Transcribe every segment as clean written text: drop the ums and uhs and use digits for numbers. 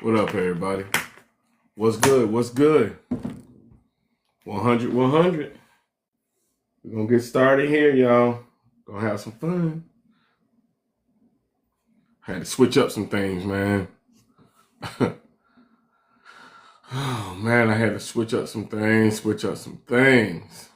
What up, everybody? What's good? What's good? 100, 100. We're going to get started here, y'all. Gonna have some fun. Had to switch up some things, man. Oh, man, I had to switch up some things.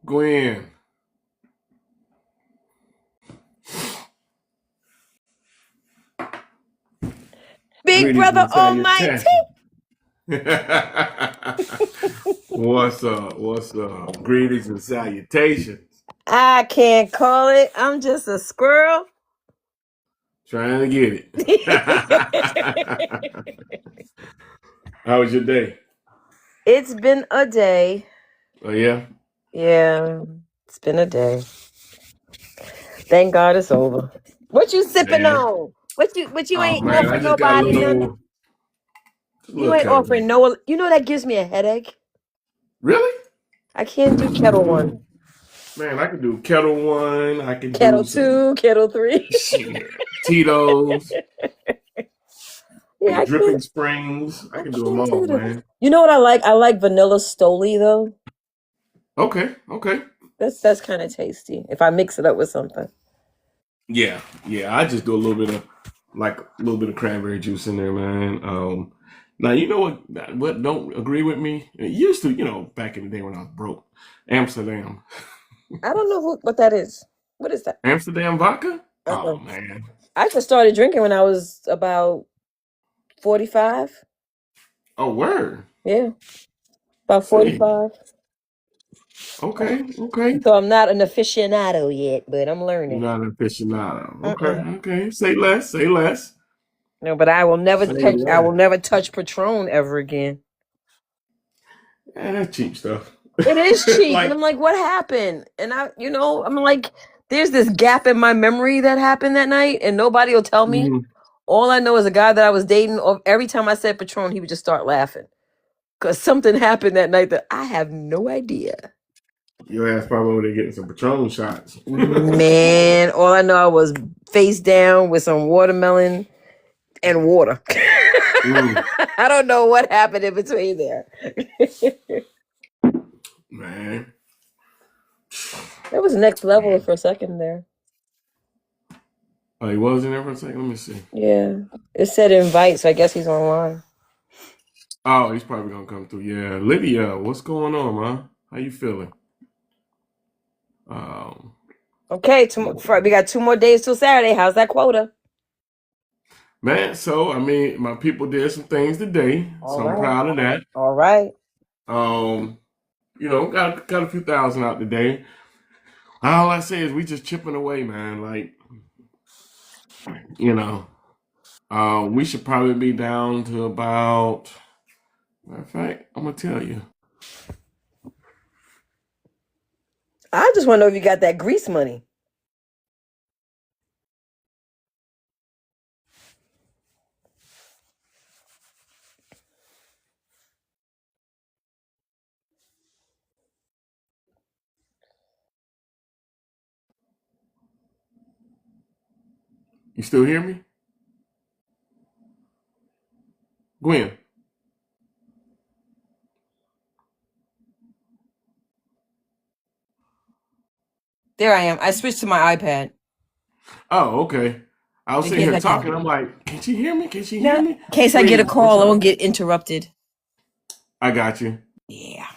Gwen. Big Greetings brother and almighty. salutations. What's up? What's up? Greetings and salutations. I can't call it. I'm just a squirrel. Trying to get it. How was your day? It's been a day. Oh, yeah? Yeah, it's been a day. Thank God it's over. What you sipping Man. on? What you Oh, ain't man, I offering just got a nobody nothing? You little ain't kettle. offering no. You know that gives me a headache. Really? I can't do kettle one, Man, I can do Kettle One. I can do kettle some two, kettle three. shit. Tito's, Yeah, I can't. Dripping Springs. I I can do them can't all, do this. man. You know what I like? I like vanilla Stoli though. Okay, okay. That's kind of tasty if I mix it up with something. Yeah, yeah. I just do a little bit of cranberry juice in there, man. Now you know what don't agree with me? It used to, back in the day when I was broke. Amsterdam. I don't know what that is. What is that? Amsterdam vodka? Uh-uh. Oh man. I just started drinking when I was about 45. Oh word. Yeah, about See. 45. Okay, okay. So I'm not an aficionado yet, but I'm You're learning. not an aficionado. Okay, Mm-mm. okay. Say less, say less. No, but I will never Say touch. I will less. never touch Patron ever again. Yeah, that's cheap stuff. It is cheap, and Like, I'm like, what happened? And I'm like, there's this gap in my memory that happened that night, and nobody will tell me. mhm. All I know is a guy that I was dating. Every time I said Patron, he would just start laughing because something happened that night that I have no idea. Your ass probably over there getting some Patron shots. Man, all I know I was face down with some watermelon and water. Mm, I don't know what happened in between there. man. It was next level for a second there. Oh, he was in there for a second? Let me see. Yeah. It said invite, so I guess he's online. Oh, he's probably gonna come through. Yeah. Lydia, what's going on, man? How you feeling? Um, Okay, we got 2 more days till Saturday. How's that quota? man, so I mean, my people did some things today, All so I'm right. proud of that. All right. Um, got a few thousand out today. All I say is we just chipping away, man. Like, you know. We should probably be down to about. Matter of fact, I'm gonna tell you. I just want to know if you got that grease money. You still hear me, Gwen? There I am. I switched to my iPad. Oh, okay. I was In sitting case here I talking. can. I'm like, can she hear me? Can she hear No, me? in case I get a Greetings. What's call, I up? won't get interrupted. I got you. Yeah.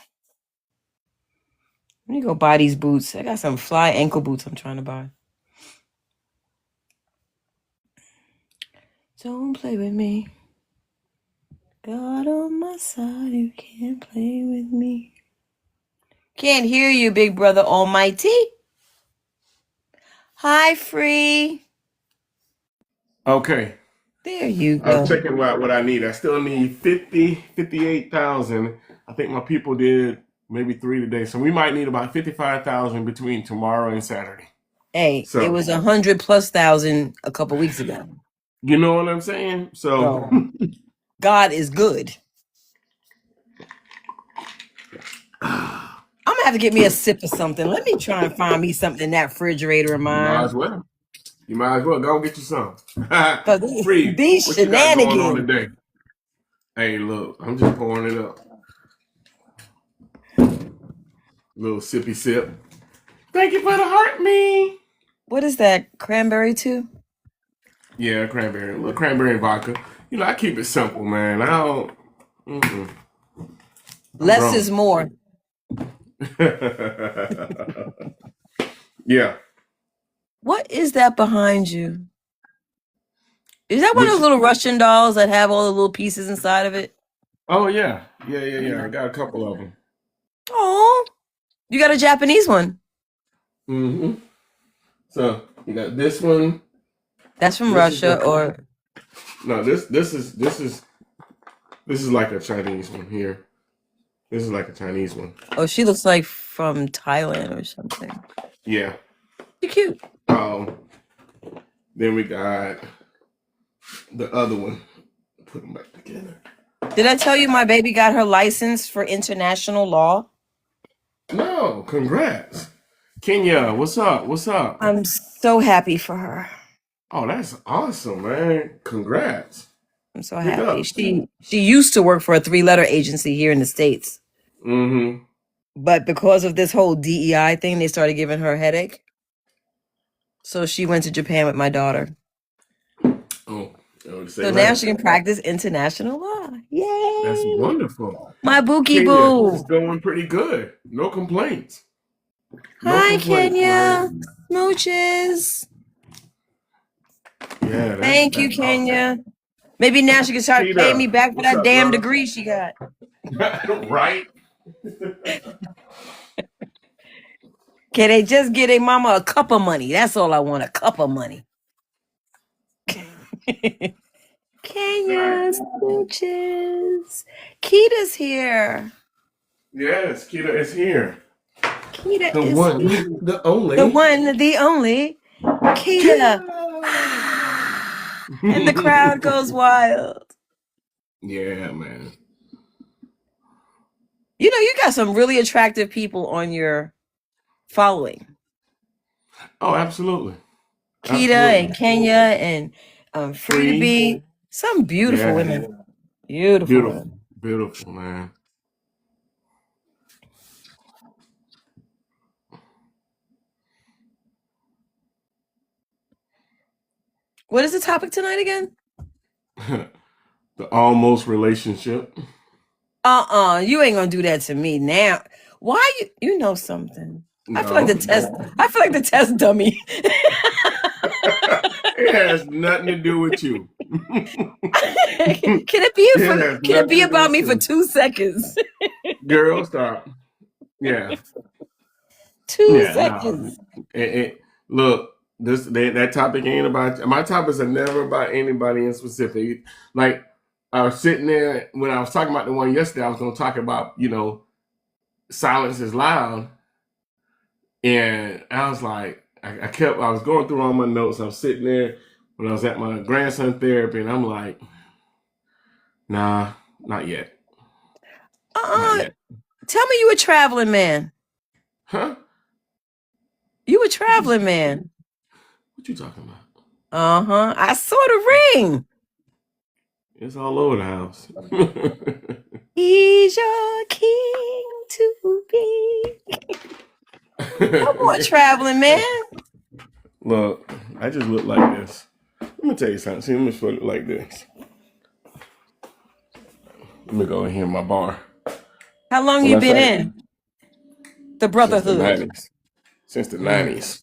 Let me go buy these boots. I got some fly ankle boots I'm trying to buy. Don't play with me. God on my side, you can't play with me. Can't hear you, big brother almighty. Hi, Free. Okay. There you I go. was checking what I need. I still need 58,000. I think my people did maybe 3 today. So we might need about 55,000 between tomorrow and Saturday. Hey, it So, was 100,000+ a couple weeks ago. you know what I'm saying? So, So God is good. I'm gonna have to get me a sip of something. Let me try and find me something in that refrigerator of you might mine. as well. You might as well go get you some. Cause Free. these What you got going on shenanigans. today? Hey, look, I'm just pouring it up. Little sippy sip. Thank you for the heart, me. What is that? Cranberry too? Yeah, cranberry. A little cranberry and vodka. You know, I keep it simple, man. I don't. Mm-mm. I'm Less is grown. more. Yeah. What is that behind you? Is that one of Which? those little Russian dolls that have all the little pieces inside of it? Oh yeah, yeah. I got a couple of them. Oh, you got a Japanese one. Mm-hmm. So you got this one. That's from This is Russia, the or no. This is like a Chinese one here. This is like a Chinese one. oh, she looks like from Thailand or something. Yeah. She's cute. Then we got the other one. Put them back together. Did I tell you my baby got her license for international law? No, congrats, Kenya. What's up? What's up? I'm so happy for her. Oh, that's awesome, man. Congrats. I'm so Big happy. ups. She used to work for a 3-letter agency here in the States. Mm-hmm. But because of this whole DEI thing, they started giving her a headache. So she went to Japan with my daughter. Oh, So now she can practice international law. Yay! That's wonderful. My bookie Kenya, it's boo. going pretty good. No complaints. No Hi, complaints, Kenya. man. Smooches. Yeah, Thank you, that's awesome. Kenya. Maybe now she can start paying me Peter, back for what's that up, damn love? degree she got. Right? Can they just give their mama a cup of money? That's all I want, a cup of money. Kenya, smooches. Kita's here. Yes, Kita is here. Kita The is one, here. the only. The one, the only. Kita. And the crowd goes wild. Yeah, man. You know, you got some really attractive people on your following. Oh, absolutely. Kita and Kenya and Free to Be. Some beautiful women. Beautiful women. Beautiful, man. What is the topic tonight again? The almost relationship. You ain't gonna do that to me now. Why you know something? No. I feel like the test dummy. It has nothing to do with you. Can it be about me for 2 seconds? Girl, stop. Yeah. 2 seconds. No. Look, that topic ain't about. My topics are never about anybody in specific. Like I was sitting there when I was talking about the one yesterday. I was going to talk about silence is loud, and I was like, I was going through all my notes. I was sitting there when I was at my grandson therapy, and I'm like, nah, not yet. Not yet. Tell me you a traveling man. Huh? You a traveling man. What you talking about? Uh-huh. I saw the ring. It's all over the house. He's your king to be. I'm a traveling man. Look, I just look like this. Let me tell you something. See, let me put it like this. Let me go in here in my bar. How long you been in the brotherhood? Since the 90s.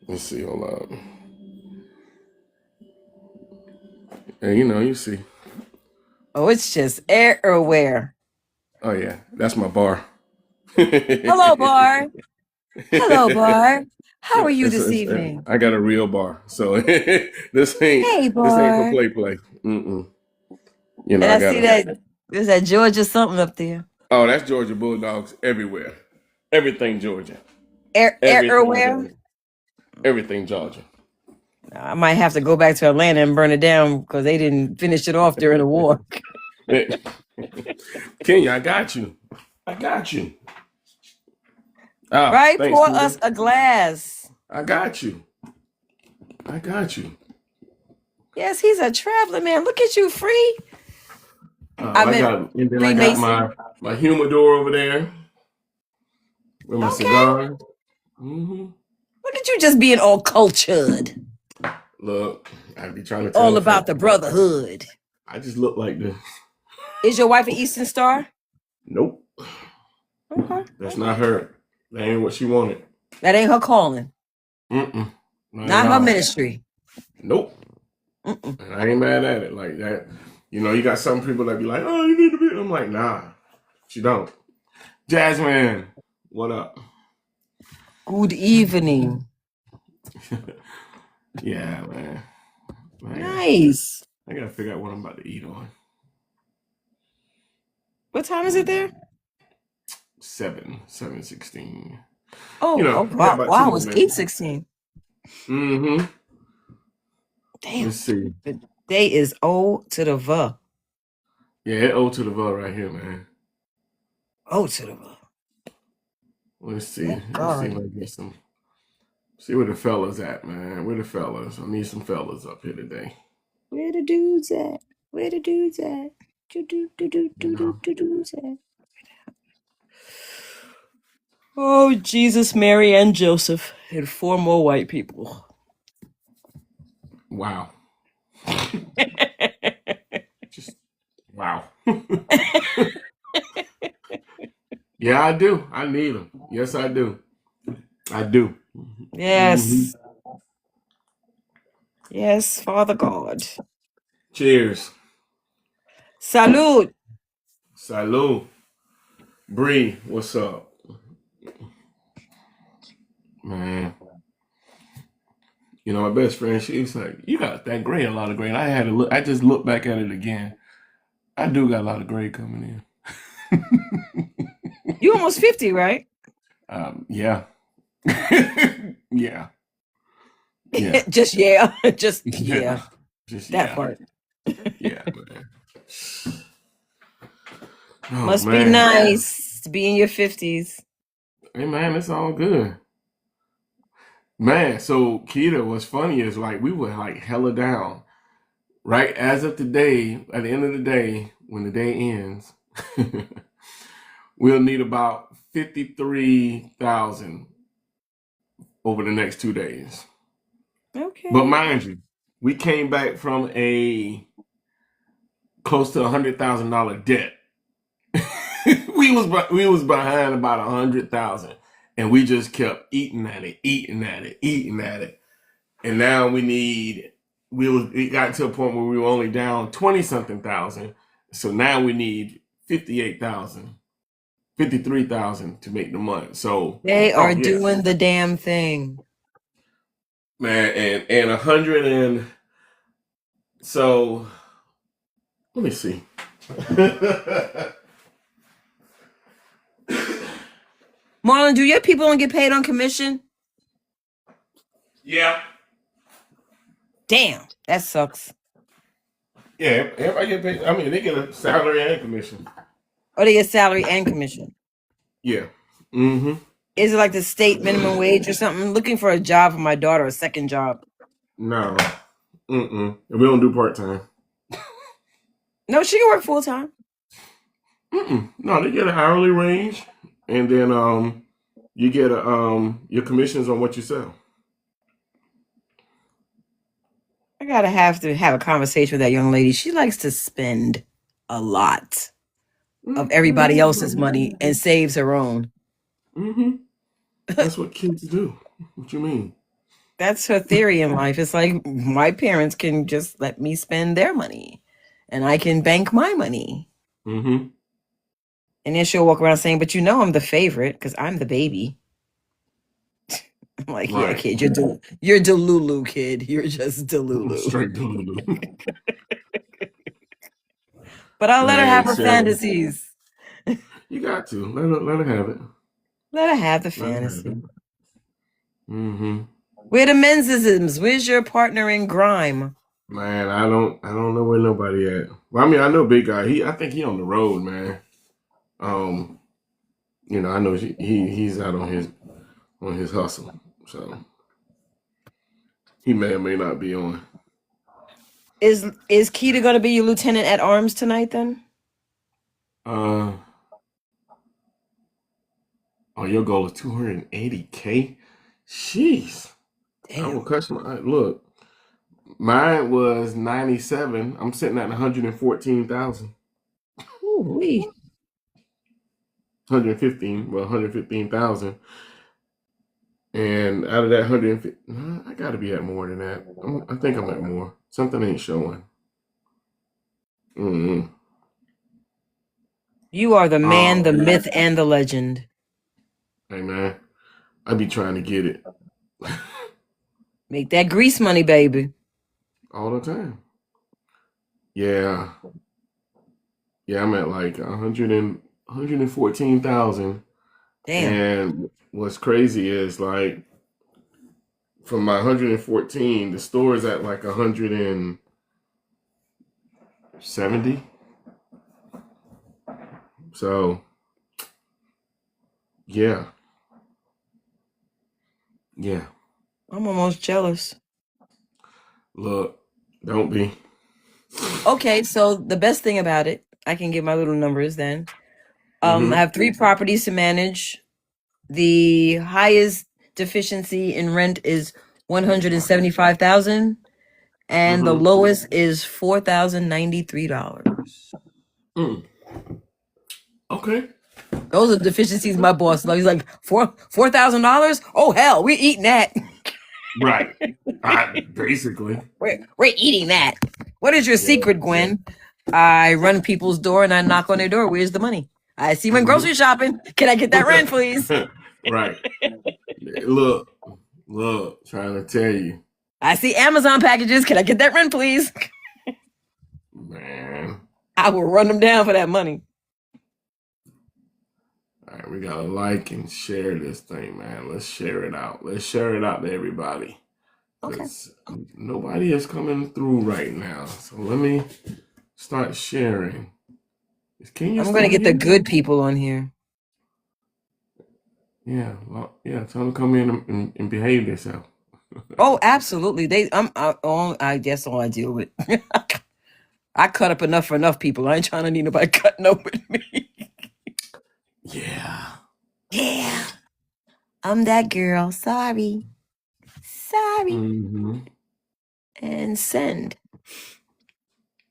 Let's see, hold up. And you see. Oh, it's just everywhere. Oh yeah, that's my bar. Hello, Bar. Hello, Bar. How are you this It's evening? I got a real bar, so this ain't Hey, this ain't for Bar. play. Mm-mm. And I I see gotta. that there's that Georgia something up there. Oh, that's Georgia Bulldogs everywhere. Everything Georgia. Everything Everywhere. Georgia. Everything Georgia. I might have to go back to Atlanta and burn it down because they didn't finish it off during the war. Kenya, I got you. I got you. Ah, Right? thanks, Pour Peter. us a glass. I got you. I got you. Yes, he's a traveler, man. Look at you, free. I I meant got, and then I got Freemason. my humidor over there with my Okay. cigar. Mm-hmm. Look at you just being all cultured. Look, I be trying to tell All the about folks. the brotherhood. I just look like this. Is your wife an Eastern Star? Nope, Okay. that's not her. That ain't what she wanted. That ain't her calling. Mm-mm. Not her ministry. Nope. Mm-mm. And I ain't mad at it like that. You got some people that be like, "Oh, you need to be." I'm like, nah, she don't. Jasmine, what up? Good evening. Yeah, man. Nice. I gotta figure out what I'm about to eat on. What time is it there? 7:16. Oh, I got wow. about 2 Wow, more it's minutes. 8:16. Mm-hmm. Damn. Let's see. The day is O to the V. Yeah, it O to the V right here, man. O to the V. Let's see. Thank Let's God. see if I can get some. See where the fellas at, man. Where the fellas? I need some fellas up here today. Where the dudes at? Where the dudes at? Dudes at? Oh, Jesus, Mary, and Joseph, and 4 more white people. Wow. Just wow. Yeah, I do. I need them. Yes, I do. I do. Yes. Mm-hmm. Yes, Father God. Cheers. Salud. Salud. Bree, what's up? Man. My best friend, she's like, you got that grade, a lot of grade. I just looked back at it again. I do got a lot of grade coming in. You almost 50, right? Yeah. Yeah. Yeah. Just yeah. Just Yeah. yeah. Just That yeah. part. Yeah, man. Oh, Must be man. nice to be in your 50s. Hey, man, it's all good. Man, so Keita, what's funny is like we were like hella down. Right as of today, at the end of the day, when the day ends, we'll need about 53,000 over the next 2 days. Okay. But mind you, we came back from a close to $100,000 debt. we was behind about 100,000, and we just kept eating at it, and now it got to a point where we were only down 20 something thousand, so now we need 58,000, 53,000 to make the month. So they are doing the damn thing, man, and 100 and so let me see. Marlon, do your people don't get paid on commission? Yeah. Damn, that sucks. Yeah, everybody get paid. I mean, they get a salary and commission. Or they get salary and commission. Yeah. Mm-hmm. Is it like the state minimum wage or something? I'm looking for a job for my daughter, a second job. No. Mm-mm. We don't do part-time. No, she can work full-time. Mm-mm. No, they get an hourly range, and then you get your commissions on what you sell. I gotta have a conversation with that young lady. She likes to spend a lot of everybody else's money and saves her own. Mm-hmm. That's what kids do. What you mean? That's her theory in life. It's like my parents can just let me spend their money, and I can bank my money. Mm-hmm. And then she'll walk around saying, "But you know I'm the favorite because I'm the baby." I'm like, "Yeah, Right. kid, you're Delulu, kid. You're just Delulu." Straight Delulu. But I'll let her have Man, her Shelly, fantasies. you got to let her have it. Let her have the Let her have fantasy. it. Mm-hmm. Where the mensisms? Where's your partner in grime? Man, I don't know where nobody at. Well, I mean, I know Big Guy. I think he on the road, man. You know, I know he's out on his hustle, so he may or may not be on. Is Keita going to be your lieutenant at arms tonight? Then? Oh, your goal is 280K. Jeez, I will Damn. cuss my look. Mine was 97. I'm sitting at 114,000. Ooh-wee. 115,000. And out of that 150, I got to be at more than that. I think I'm at more. Something ain't showing. Mm-hmm. You are the man, the Oh, myth, and the legend. hey, man. I be trying to get it Make that grease money, baby. all the time. Yeah. Yeah, I'm at like 114,000. Damn. And what's crazy is like from my 114, the store is at like 170. So, yeah. Yeah. I'm almost jealous. Look, don't be. Okay, so the best thing about it, I can give my little numbers then. I Mm-hmm. have 3 properties to manage. The highest deficiency in rent is 175,000, and the Mm-hmm. lowest is $4,093. Mm. Okay. Those are deficiencies my boss loves. He's like, $4,000? Oh hell, we're eating that. Right. Basically. We're eating that. What is your Yeah. secret, Gwen? I run people's door and I knock on their door. Where's the money? I see when grocery shopping. Can I get that rent, please? Right. Look, trying to tell you. I see Amazon packages. Can I get that rent, please? Man. I will run them down for that money. All right, we gotta like and share this thing, man. Let's share it out. Let's share it out to everybody. Okay. Because nobody is coming through right now. So let me start sharing. I'm going to get the good people on here. Yeah, tell them to come in and behave themselves. Oh, absolutely. I guess all I deal with. I cut up enough for enough people. I ain't trying to need nobody cutting up with me. Yeah. Yeah. I'm that girl. Sorry. Mm-hmm. And send.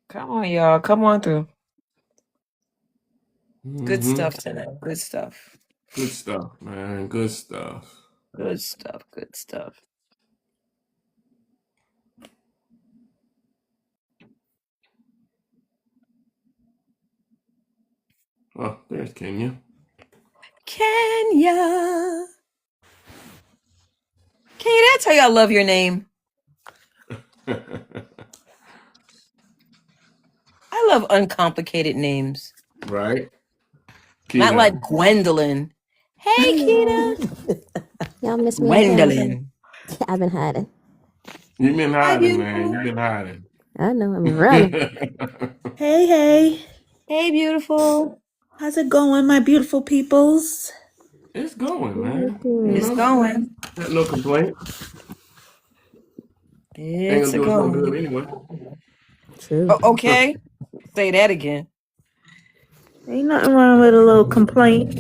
Come on, y'all. Come on through. Good Mm-hmm. stuff tonight. Good stuff. Good stuff, man. Good stuff. Good stuff. Good stuff. Oh, there's Kenya. Kenya. Kenya, did I tell you I love your name? I love uncomplicated names. Right? Not Keita. like Gwendolyn. Hey, Keita. Y'all miss me again. Gwendolyn. I've been hiding. You've been Hi, hiding, man. beautiful. You've been hiding. I know, I've been running. Hey. Hey, beautiful. How's it going, my beautiful peoples? It's going, man. It's going. Got no complaint. Ain't It's gonna do us no good going. anyway. True. Oh, okay. Say that again. Ain't nothing wrong with a little complaint.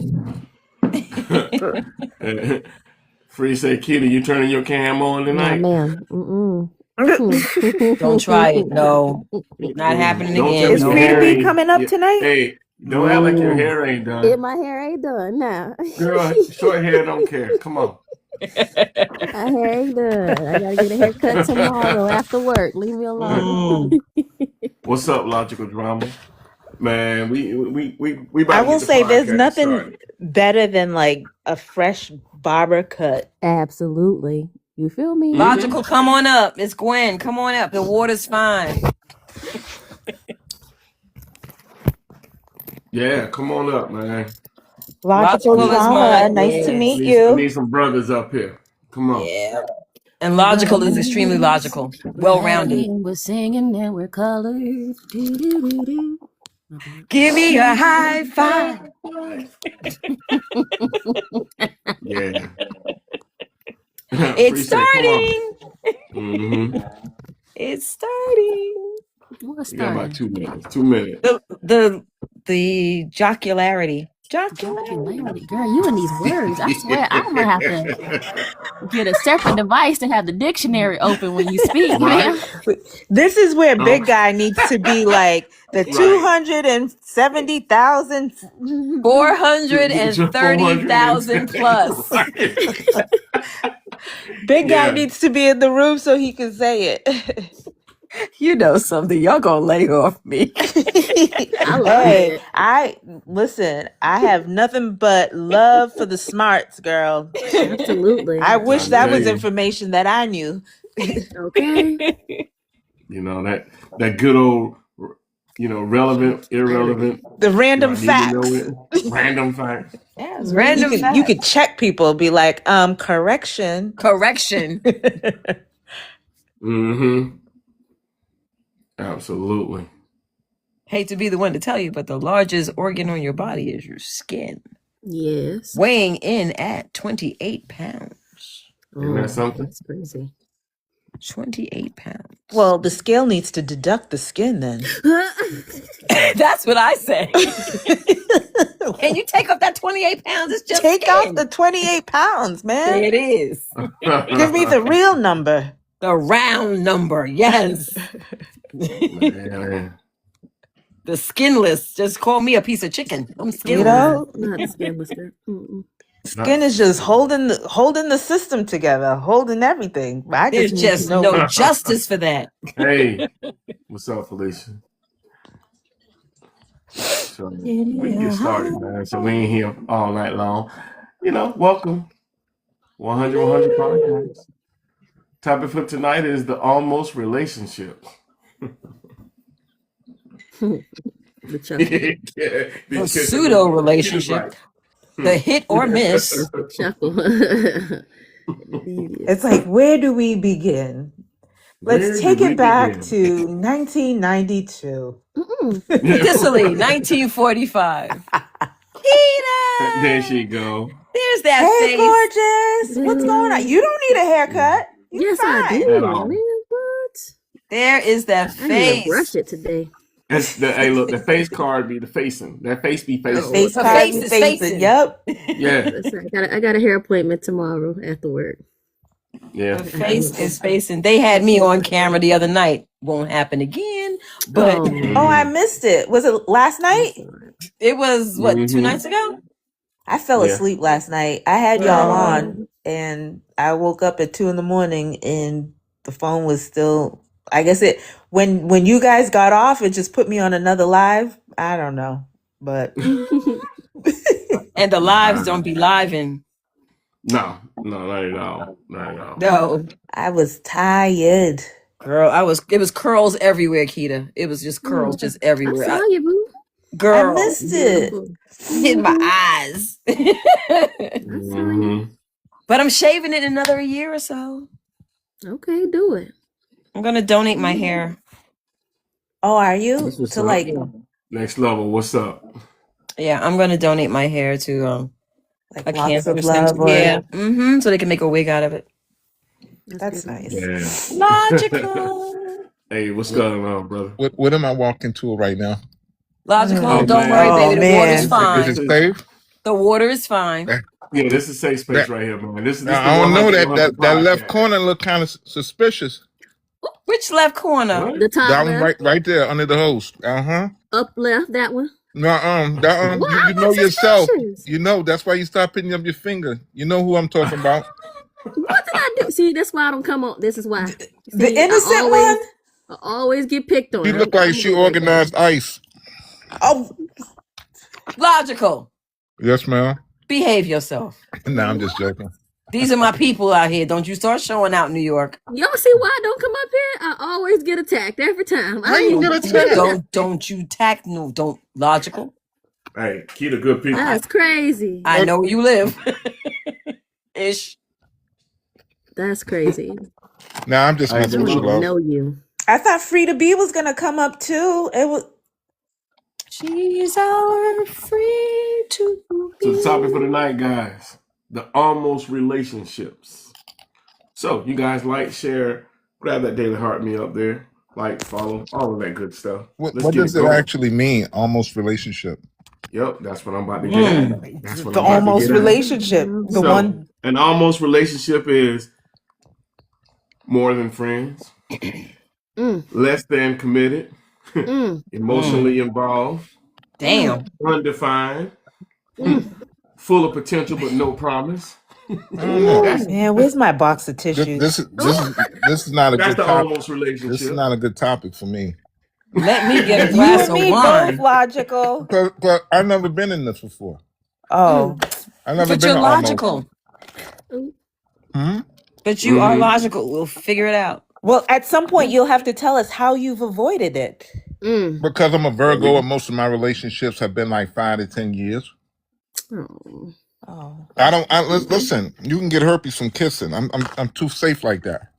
Free say, Keita, you turning your cam on Nah, tonight? ma'am. Mm-mm. Don't try it. No. Not happening Don't again. tell Is me No. your Free to hair be ain't. coming up tonight? Hey, don't act like your No. hair ain't If done. my hair ain't done now. Girl, short hair don't care. Come on. My hair ain't done. I gotta get a haircut tomorrow after work. Leave me alone. What's up, Logical Drama? Man, we I about to will get the say there's podcast nothing started. better than like a fresh barber cut. Absolutely. You feel me? Logical, come on up. It's Gwen. Come on up. The water's fine. Yeah, come on up, man. Logical Logical is drama. mine. Nice to Yes. meet I you. need some brothers up here. Come on. Yeah. And Logical is extremely logical. Well-rounded. We're singing and we're colored. Do-do-do-do. Give me a high five. Yeah. It's starting. Mm-hmm. It's starting. What's We got about that? 2 minutes. 2 minutes. The jocularity. Jocularity. Girl, you and these words. I swear I'm gonna have to get a separate device to have the dictionary open when you speak, Right. man. This is where Oh. big guy needs to be like the Right. 270,000. 430,000 plus. Right. Big guy Yeah. needs to be in the room so he can say it. You know something. Y'all gonna lay off me. I love Hey, it. I have nothing but love for the smarts, girl. Absolutely. I wish that was Yeah. information that I knew. Okay. You know, that good old, relevant, irrelevant. The random Do I need to know facts. it? Random facts. Yeah, it's You random could, you could check people, be like, correction. correction. Mm-hmm. Absolutely. Hate to be the one to tell you, but the largest organ on your body is your skin, Yes. weighing in at 28 pounds. Isn't that something? That's crazy. 28 pounds. Well, the scale needs to deduct the skin then. That's what I say. Can you take off that 28 pounds? It's just Take skin. off the 28 pounds, man. It is. Give me the real number. The round number. Yes. Man. The skinless. Just call me a piece of chicken. I'm You skinless. know, Not skinless. Mm-mm. skin is just holding the system together, holding everything. I There's just need just to know. no justice for that. Hey, what's up, Felicia? So we can get started, man. So we ain't here all night long. Welcome. 100 podcast. Topic for tonight is the almost relationship. The chuckle. The pseudo relationship. The hit or miss. The chuckle. It's like, where do we begin? Let's take it back to 1992. Sicily, 1945. Keita! There she go. There's that Hey, face. gorgeous. What's going on? You don't need a haircut. You're Yes, I fine. do. At all. Man, what? There is that I need to brush face. it today. Hey, look, the face card be the facing. That face be facing. Face Her card face and is facing. facing. Yep. Yeah, Listen, I got a hair appointment tomorrow after work. yeah. The face is facing. They had me on camera the other night. Won't happen again. But Oh, I missed it. Was it last night? it was, what, 2 Mhm. nights ago? I fell Yeah. asleep last night. I had y'all Oh. on, and I woke up at 2 a.m, and the phone was still. I guess it when you guys got off, it just put me on another live. I don't know, but And the lives don't be living. No, not at all. Not at all. No. I was tired. Girl, it was curls everywhere, Keita. It was just curls just I everywhere. saw you, boo. Girl, I missed it. hit my eyes. Mhm. But I'm shaving it another year or so. Okay, do it. I'm gonna donate my hair. Oh, are you That's what's to up. like Next level. What's up? Yeah, I'm gonna donate my hair to a lots cancer of love? center. Or, Yeah, so they can make a wig out of it. that's good. nice. Yeah. Logical. Hey, what's going on, brother? What am I walking to right now? Logical. Oh, Don't man. worry, Oh, baby. The water's man. fine. Is it safe? The water is fine. Yeah, this is safe space right here, man. This is the I don't know 100 that left podcast. corner look kind of suspicious. Which left corner? What? The top That one left, right there under the host. up left, that one. No, Well, you I'm know not yourself. suspicious. You know that's why you stop putting up your finger. You know who I'm talking about. What did I do? See, that's why I don't come on. This is why. The See, innocent one? I always get picked on. She looked like she organized ice. Oh, Logical. Yes, ma'am. Behave yourself. No, I'm just joking. These are my people out here. Don't you start showing out in New York. Y'all see why I don't come up here? I always get attacked every time. How you get attacked? Don't you tack no don't logical. Hey, Keita, good people. That's crazy. I know where you live. Ish. That's crazy. Nah, I'm just I messing I with don't you, even love. know you. I thought Frida B was gonna come up too. It was She's our free to So the topic for the night, guys, the almost relationships. So you guys like, share, grab that daily heart me up there, like, follow, all of that good stuff. What Let's get does it it going. actually mean? Almost relationship. Yep, that's what I'm about to get at. That's what the I'm about almost to get at. relationship. The So, one an almost relationship is more than friends, Mm, less than committed, mm, emotionally involved, Damn. undefined, mm. full of potential but no promise. I don't know. That's man, where's my box of tissues? This is not a that's good the topic. almost This is relationship. not a good topic for me. Let me get a You glass and of me both wine. logical. But I've never been in this before. Oh, I've never But been you're to almost. logical. Hmm? But you are Mhm. logical. We'll figure it out. well, at some point you'll have to tell us how you've avoided it. Mm. Because I'm a Virgo and most of my relationships have been like 5 to 10 years. Oh. Oh, Listen, you can get herpes from kissing. I'm too safe like that.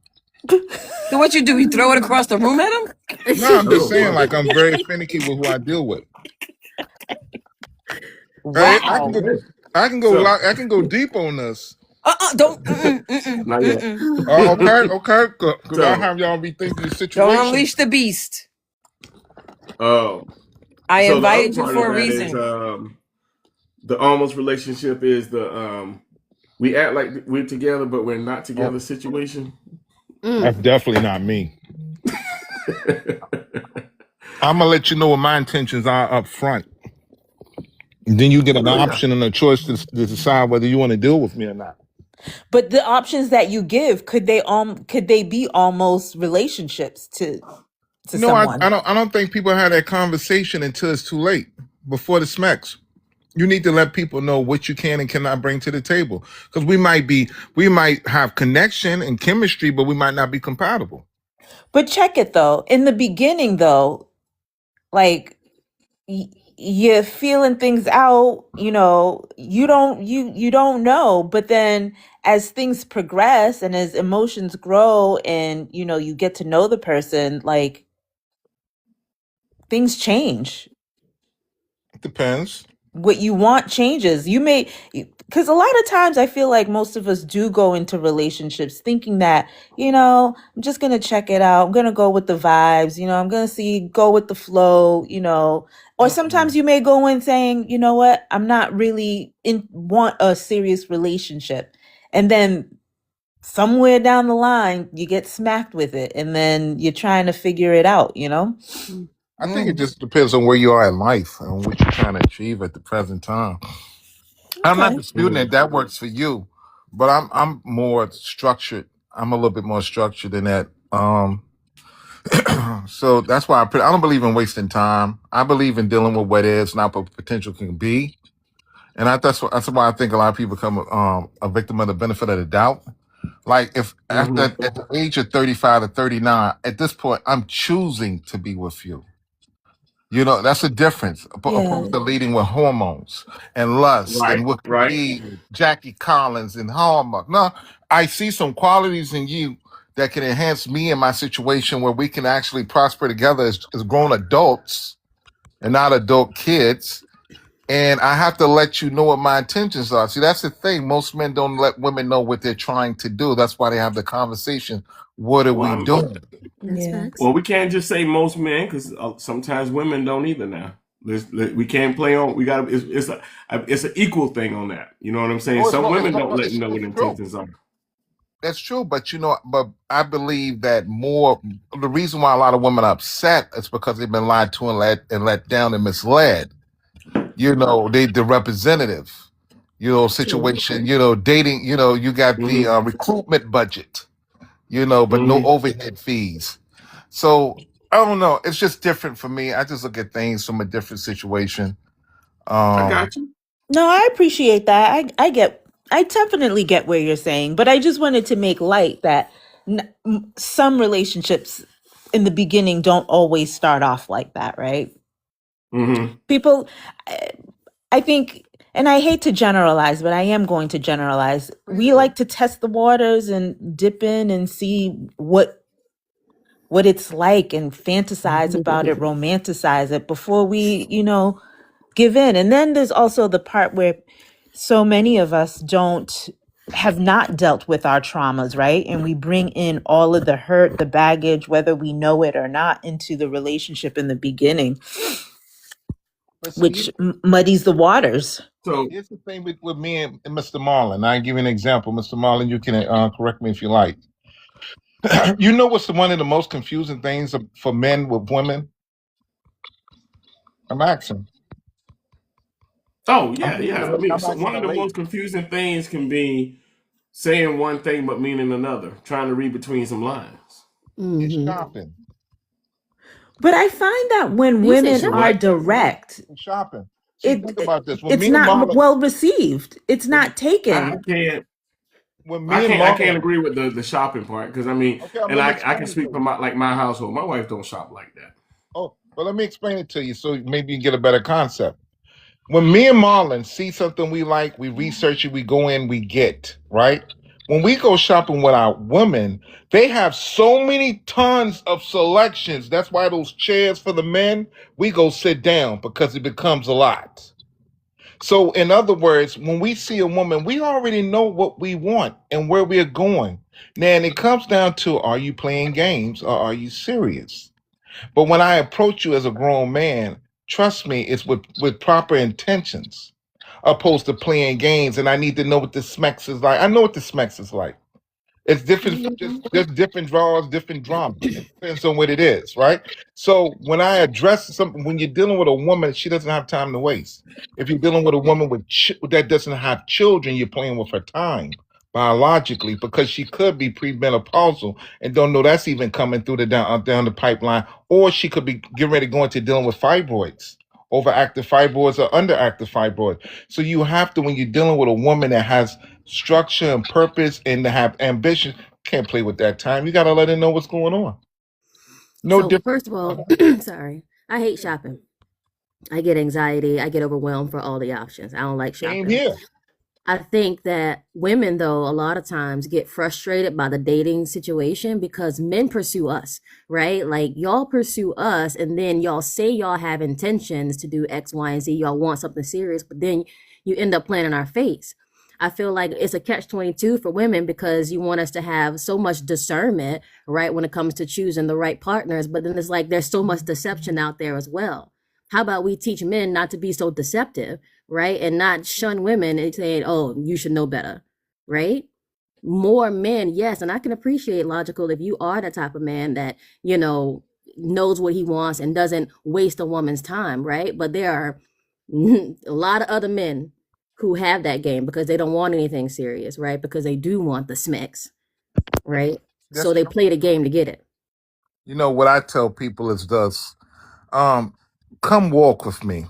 So what you do? You throw it across the room at him? No, I'm just Oh, saying, boy. like, I'm very finicky with who I deal with. wow. I can go deep on this. Don't. Not yet. Okay. Because I So, have y'all be thinking the Don't situation. unleash the beast. I I so the other invited you part for of a that is reason. the almost relationship is the we act like we're together but we're not together situation. That's definitely not me. I'm gonna let you know what my intentions are up front. And then you get an option and a choice to decide whether you want to deal with me or not. But the options that you give, could they be almost relationships to No, I someone? don't think people have that conversation until it's too late, before the smacks. You need to let people know what you can and cannot bring to the table. Because we might have connection and chemistry, but we might not be compatible. But check it though. In the beginning though, like you're feeling things out, you don't know, but then as things progress and as emotions grow and you get to know the person, like things change. It depends. What you want changes. Because a lot of times I feel like most of us do go into relationships thinking that, I'm just going to check it out. I'm going to go with the vibes, I'm going to go with the flow, or sometimes you may go in saying, you know what, I'm not really want a serious relationship. And then somewhere down the line, you get smacked with it and then you're trying to figure it out, I think it just depends on where you are in life and what you're trying to achieve at the present time. I'm not Okay. disputing that works for you, but I'm more structured. I'm a little bit more structured than that. So that's why I don't believe in wasting time. I believe in dealing with what is, not what potential can be. And that's why I think a lot of people become a victim of the benefit of the doubt. Like if at the age of 35 to 39, at this point, I'm choosing to be with you. That's a difference. Opposed to leading with hormones and lust and what could be Jackie Collins and Hallmark. No, I see some qualities in you that can enhance me and my situation where we can actually prosper together as grown adults and not adult kids. And I have to let you know what my intentions are. See, that's the thing. Most men don't let women know what they're trying to do. That's why they have the conversation. What are we doing? That's facts. Well, we can't just say most men because sometimes women don't either. Now we can't play on. We got it's an equal thing on that. You know what I'm saying? Some women don't let you know what intentions are. That's true, but but I believe that the reason why a lot of women are upset is because they've been lied to and let down and misled. The representative. True. situation, dating, you got the Mm-hmm. recruitment budget, but no Mm-hmm. overhead fees. So I don't know. It's just different for me. I just look at things from a different situation. I Um, got you. No, I appreciate that. I definitely get where you're saying, but I just wanted to make light that some relationships in the beginning don't always start off like that, right? Mm-hmm. People, I I think, and I hate to generalize, but I am going to generalize. We like to test the waters and dip in and see what it's like and fantasize about it, romanticize it before we, give in. And then there's also the part where so many of us don't have not dealt with our traumas, right? And we bring in all of the hurt, the baggage, whether we know it or not, into the relationship in the beginning, but see, which muddies the waters. So, here's the thing with me and Mr. Marlon. I give you an example, Mr. Marlon. You can correct me if you like. You know what's one of the most confusing things for men with women? I'm asking. oh I'm yeah, asking. yeah. I mean, I'm so asking one the of the lady. most confusing things can be saying one thing but meaning another, trying to read between some lines. It's Mm-hmm. shopping. But I find that when You say women The are what? shopping? direct, It's shopping. See, it, think it about this. it's not well received. It's not I taken. can't. When I me and can't. I can't Marlon, agree with the shopping part because I mean, okay, and let me I explain can it to speak for you. my household. My wife don't shop like that. Oh, well, let me explain it to you so maybe you get a better concept. When me and Marlon see something we like, we research it, we go in, we get, right? When we go shopping with our women, they have so many tons of selections. That's why those chairs for the men, we go sit down because it becomes a lot. So, in other words, when we see a woman, we already know what we want and where we're going. Now, and it comes down to, are you playing games or are you serious? But when I approach you as a grown man, trust me, it's with proper intentions, opposed to playing games. And I need to know what the smacks is like. I know what the smacks is like. It's different, just different draws, different drama. It depends on what it is, right? So when I address something, when you're dealing with a woman, she doesn't have time to waste. If you're dealing with a woman that doesn't have children, you're playing with her time biologically because she could be premenopausal and don't know that's even coming through the down the pipeline, or she could be getting ready to go into dealing with fibroids, overactive fibroids or underactive fibroids. So you have to, when you're dealing with a woman that has structure and purpose and to have ambition, can't play with that time. You got to let her know what's going on. No So different. first of all, sorry, I hate shopping. I get anxiety. I get overwhelmed for all the options. I don't like Same shopping. here. I think that women, though, a lot of times get frustrated by the dating situation because men pursue us, right? Like, y'all pursue us, and then y'all say y'all have intentions to do X, Y, and Z. Y'all want something serious, but then you end up playing in our face. I feel like it's a catch-22 for women because you want us to have so much discernment, right, when it comes to choosing the right partners. But then it's like there's so much deception out there as well. How about we teach men not to be so deceptive, right? And not shun women and saying, oh, you should know better, right? More men, yes. And I can appreciate logical if you are the type of man that, knows what he wants and doesn't waste a woman's time, right? But there are a lot of other men who have that game because they don't want anything serious, right? Because they do want the smacks, right? That's So they true. play the game to get it. What I tell people is this: um, come walk with me,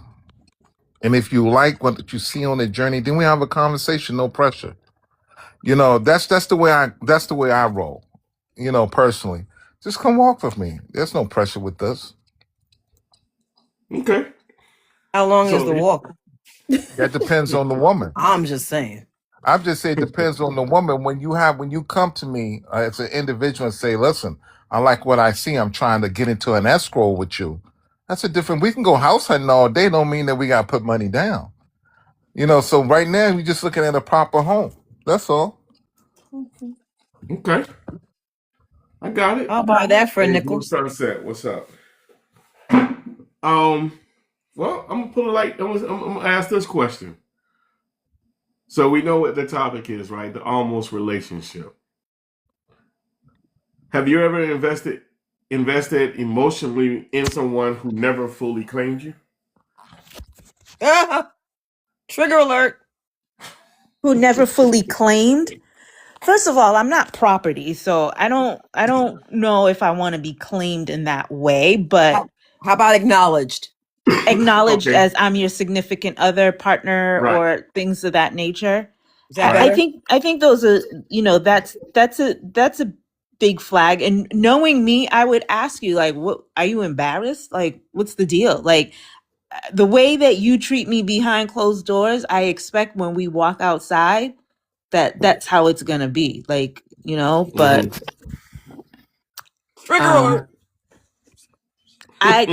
and if you like what you see on the journey, then we have a conversation. No pressure. That's the way I roll. Personally, just come walk with me. There's no pressure with this. Okay. How long is So the walk? That depends on the woman. I'm just saying. I've just said it depends on the woman. When you come to me as an individual and say, "Listen, I like what I see. I'm trying to get into an escrow with you." That's a different. We can go house hunting all day. Don't mean that we got to put money down. So right now we're just looking at a proper home. That's all. okay, I got it. I'll buy that for a Hey, Blue nickel. Sunset, what's up? Well, I'm gonna put it like I'm gonna ask this question. So we know what the topic is, right? The almost relationship. Have you ever invested emotionally in someone who never fully claimed you? Trigger alert. who never fully claimed. First of all, I'm not property, so I don't know if I want to be claimed in that way, but How about acknowledged? acknowledged Okay. as I'm your significant other, partner, Right. or things of that nature. Is that Right. better? I think those are, that's a big flag. And knowing me, I would ask you, like, what are you embarrassed? Like, what's the deal? Like, the way that you treat me behind closed doors, I expect when we walk outside that's how it's gonna be. Like, but Mhm. Trigger um alert. I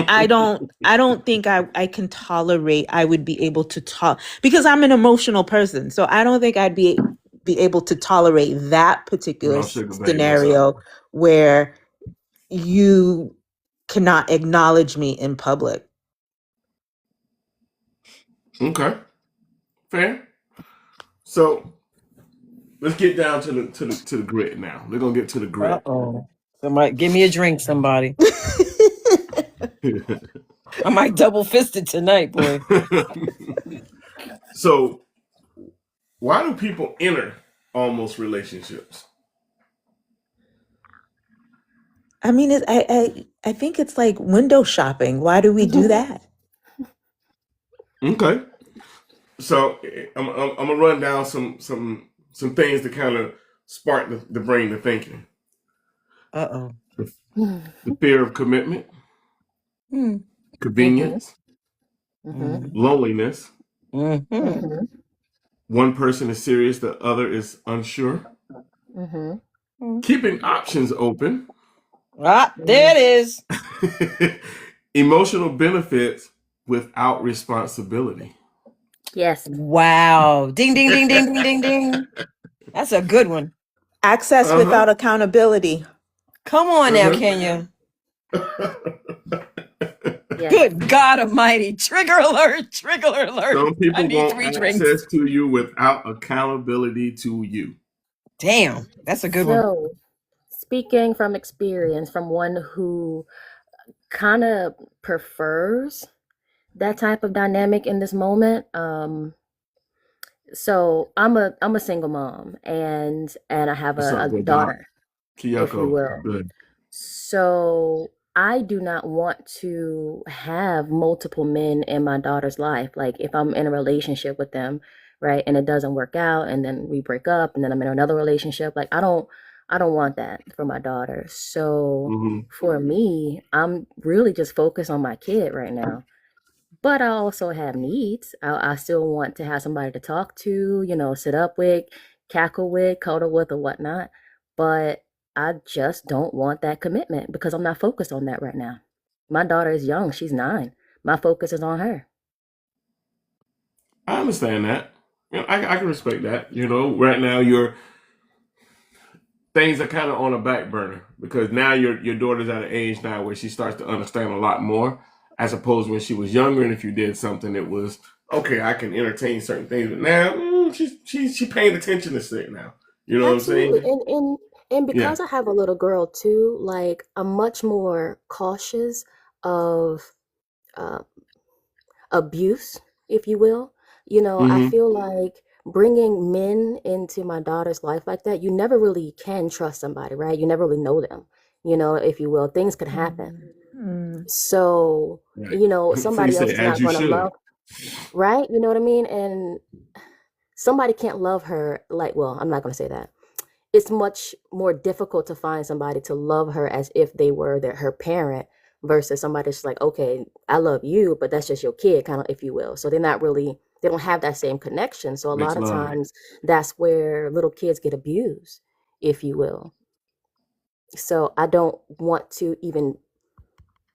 don't think I can tolerate, I would be able to talk, because I'm an emotional person. So I don't think I'd be able to tolerate that particular No, sugar babe, what's up? scenario where you cannot acknowledge me in public. Okay. Fair. So let's get down to the grit now. We're gonna get to the grit. Uh-oh. Somebody give me a drink, somebody. I might double fist it tonight, boy. So why do people enter almost relationships? I mean, I think it's like window shopping. Why do we do that? Okay. So I'm gonna run down some things to kind of spark the brain to thinking. Uh-oh. The fear of commitment, Hmm. convenience, Mhm. loneliness. Mm-hmm. Mhm. One person is serious, the other is unsure. Mhm. Keeping options open. Ah, there it is. Emotional benefits without responsibility. Yes. Wow. Ding, ding, ding, ding, ding, ding, ding. That's a good one. Access Uh-huh. without accountability. Come on now, Uh-huh. Kenya. Yes. Good God Almighty. Trigger alert. Trigger alert. Some I people need want 3 access drinks. to you without accountability to you. Damn. That's a good one. So, speaking from experience, from one who kind of prefers that type of dynamic in this moment, so I'm a single mom, and I have What's a up, good dog? daughter, if you Kiyoko. will. Good. So I do not want to have multiple men in my daughter's life. Like if I'm in a relationship with them, right, and it doesn't work out, and then we break up, and then I'm in another relationship, like I don't want that for my daughter. So hmm for me, I'm really just focused on my kid right now. But I also have needs. I still want to have somebody to talk to, sit up with, cackle with, cuddle with, or whatnot. But I just don't want that commitment because I'm not focused on that right now. My daughter is young, she's 9. My focus is on her. I understand that. I can respect that. Right now things are kind of on a back burner because now your daughter's at an age now where she starts to understand a lot more, as opposed to when she was younger. And if you did something, it was okay. I can entertain certain things, but now she's paying attention to shit now. You know what I'm Absolutely. saying? And Yeah. because I have a little girl too, like I'm much more cautious of uh, abuse, if you will. I hmm feel like bringing men into my daughter's life like that, you never really can trust somebody, right? You never really know them, if you will. Things could happen. Hmm. So, Right. Free somebody else say is as not you going to should. love, right? You know what I mean? And somebody can't love her like, well, I'm not going to say that. It's much more difficult to find somebody to love her as if they were her parent versus somebody that's like, okay, I love you, but that's just your kid, kind of, if you will. So they don't have that same connection. So a Makes lot of love. times that's where little kids get abused, if you will. So I don't want to even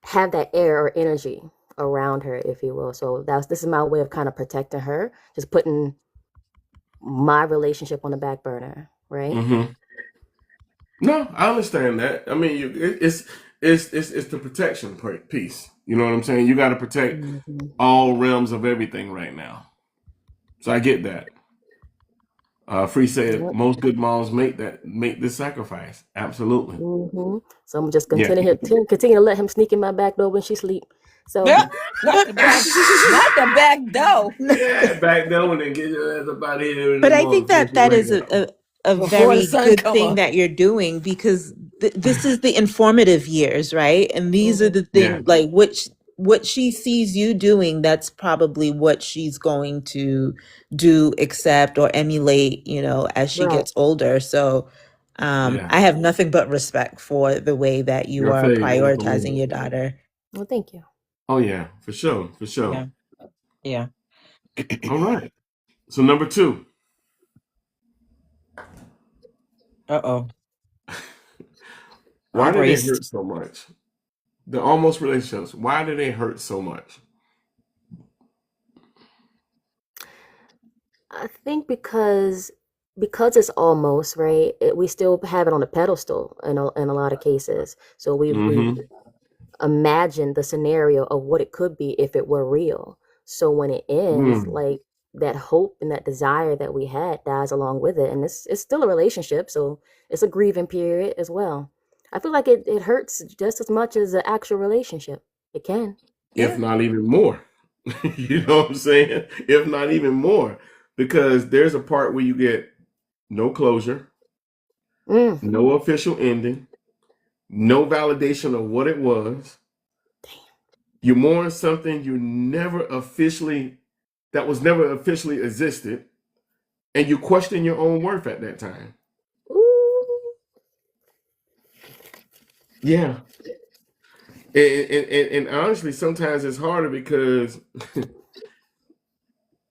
have that air or energy around her, if you will. So this is my way of kind of protecting her, just putting my relationship on the back burner, right? hmm No, I understand that. I mean, it's the protection piece. You know what I'm saying? You got to protect Mm-hmm. all realms of everything right now. So I get that. Free said Yep. most good moms make this sacrifice. Absolutely. Mm-hmm. So I'm just Yeah. continue to let him sneak in my back door when she sleep. So Yeah, not the back, not the back door. Yeah, back down and get your ass up out of here in the But I think that motherfucker that right is now. a Before the very sun good come thing up. that you're doing, because this is the informative years, right? And these are Mhm. the Yeah, things like what she sees you doing, that's probably what she's going to do, accept, or emulate, as she right. gets older. So yeah. I have nothing but respect for the way that you Your are fave, Uncle prioritizing Will. your daughter. Well, thank you. Oh yeah, for sure, for sure. Yeah, yeah. All right. So number 2, Uh-oh. why I'm do they braced. hurt so much? The almost relationships. Why do they hurt so much? I think because it's almost right. We still have it on a pedestal in a lot of cases. So we Mm-hmm. imagine the scenario of what it could be if it were real. So when it ends, Mm. like that hope and that desire that we had dies along with it, and it's still a relationship, so it's a grieving period as well. I feel like it hurts just as much as the actual relationship. It can. If Yeah. not even more. You know what I'm saying? If not even more. Because there's a part where you get no closure, Mm. no official ending, no validation of what it was. You mourn something that was never officially existed, and you question your own worth at that time. Ooh. Yeah. And honestly, sometimes it's harder because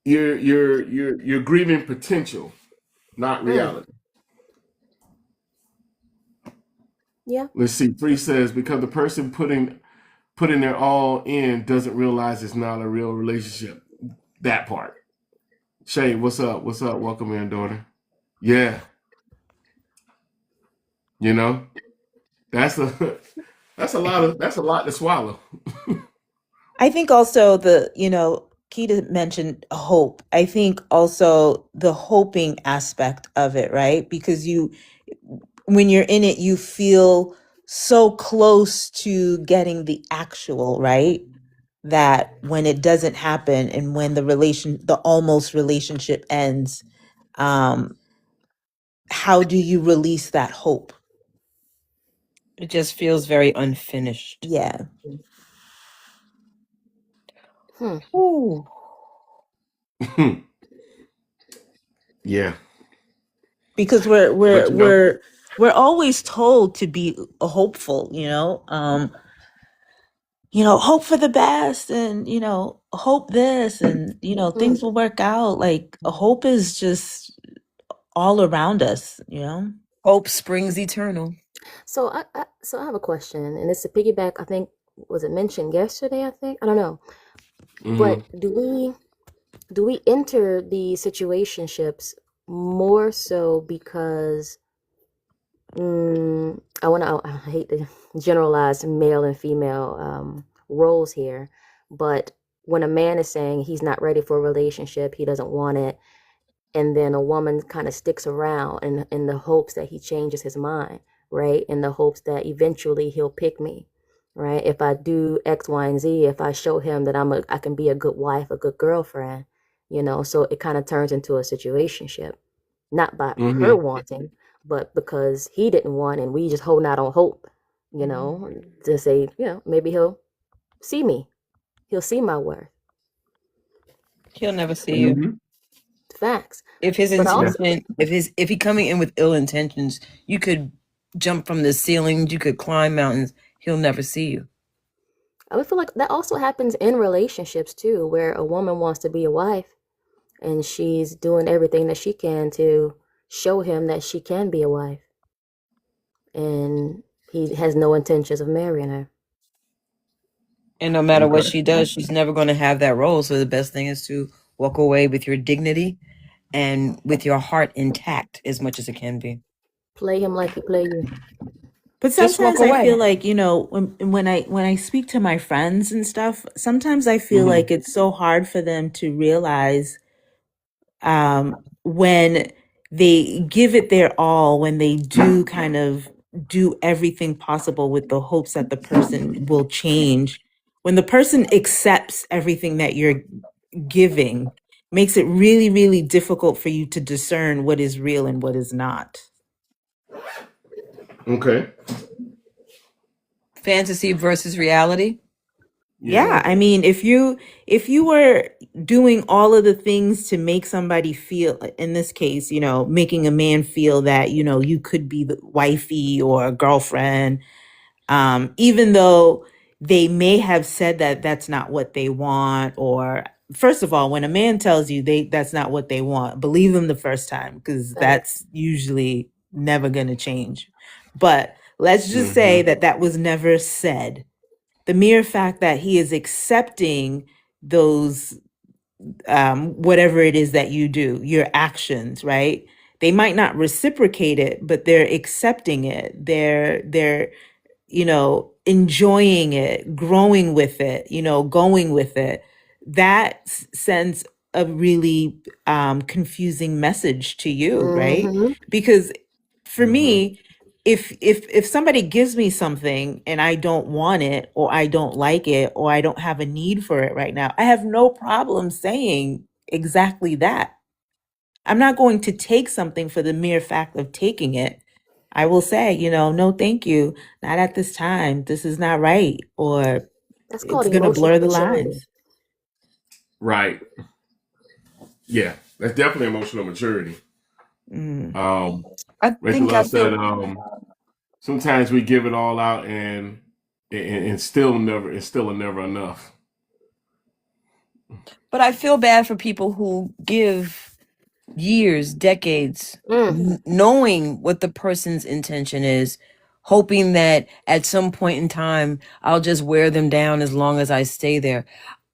you're grieving potential, not Mm. reality. Yeah. Let's see. 3 says because the person putting their all in doesn't realize it's not a real relationship. That part. Shay, what's up? What's up? Welcome in, daughter. Yeah, you know that's a that's a lot to swallow. I think also Keita mentioned hope. I think also the hoping aspect of it, right? Because when you're in it, you feel so close to getting the actual, right? That when it doesn't happen and when the almost relationship ends, um, how do you release that hope? It just feels very unfinished. Yeah. Hmm. Ooh. Yeah, Because we're but we're we're we're always told to be hopeful, hope for the best, and hope this, and Hmm. things will work out. Like hope is just all around us. Hope springs eternal. So I have a question, and it's a piggyback. I think was it mentioned yesterday? I think I don't know, hmm but do we enter the situationships more so because I hate to generalize male and female roles here, but when a man is saying he's not ready for a relationship, he doesn't want it, and then a woman kind of sticks around in the hopes that he changes his mind, right? In the hopes that eventually he'll pick me, right? If I do X, Y, and Z, if I show him that I can be a good wife, a good girlfriend, so it kind of turns into a situationship, not by her hmm wanting, but because he didn't want, and we just holding out on hope, to say, maybe he'll see me, he'll see my worth. He'll never see you. hmm Facts. If his But Yeah. also, intention, if he coming in with ill intentions, you could jump from the ceiling, you could climb mountains. He'll never see you. I would feel like that also happens in relationships too, where a woman wants to be a wife and she's doing everything that she can to show him that she can be a wife, and he has no intentions of marrying her. And no matter what Okay. she does, she's never going to have that role. So the best thing is to walk away with your dignity and with your heart intact as much as it can be. Play him like he play you. But Just walk sometimes I away. feel like, when I speak to my friends and stuff, sometimes I feel hmm like it's so hard for them to realize when they give it their all, when they do kind of do everything possible with the hopes that the person will change. when the person accepts everything that you're giving, makes it really, really difficult for you to discern what is real and what is not. Okay. Fantasy versus reality. Yeah, Yeah. I mean, if you were doing all of the things to make somebody feel, in this case, making a man feel that, you could be the wifey or a girlfriend, even though they may have said that that's not what they want, or first of all, when a man tells you that's not what they want, believe them the first time, because Facts. that's usually never going to change. But let's just say Mm-hmm. that was never said. The mere fact that he is accepting those, whatever it is that you do, your actions, right? They might not reciprocate it, but they're accepting it. They're enjoying it, growing with it, going with it. That sends a really confusing message to you, right? Mm-hmm. Because for Mm-hmm. me, if somebody gives me something and I don't want it, or I don't like it, or I don't have a need for it right now, I have no problem saying exactly that. I'm not going to take something for the mere fact of taking it. I will say, no, thank you. Not at this time. This is not right. Or That's called it's going to emotional blur the maturity. lines. Right. Yeah. That's definitely emotional maturity. Mm. I Rachel think I Love said, feel, sometimes we give it all out and still never enough. but I feel bad for people who give years, decades, Mm. knowing what the person's intention is, hoping that at some point in time I'll just wear them down as long as I stay there.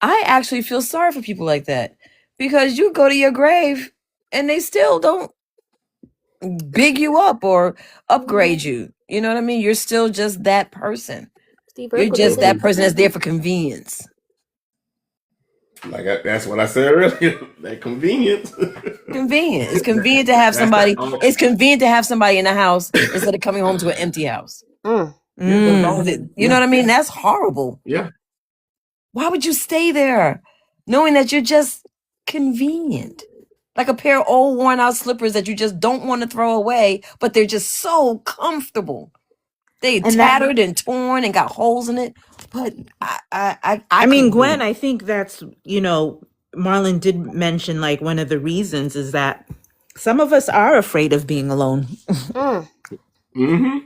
I actually feel sorry for people like that, because you go to your grave and they still don't big you up or upgrade you. You know what I mean? You're still just that person. Steve You're Urkel did just that. that Mm-hmm. person that's there for convenience. That's what I said earlier. That convenience. Convenient. It's convenient to have That's the somebody. It's convenient to have somebody in the house instead of coming home to an empty house. Mm. yeah. That's all. You know what I mean? That's horrible. Yeah. Why would you stay there knowing that you're just convenient? Like a pair of old worn out slippers that you just don't want to throw away, but they're just so comfortable. They And that, tattered and torn and got holes in it. But I I mean, couldn't do Gwen, it. I think that's, Marlon did mention, like, one of the reasons is that some of us are afraid of being alone. Mm. Mm-hmm.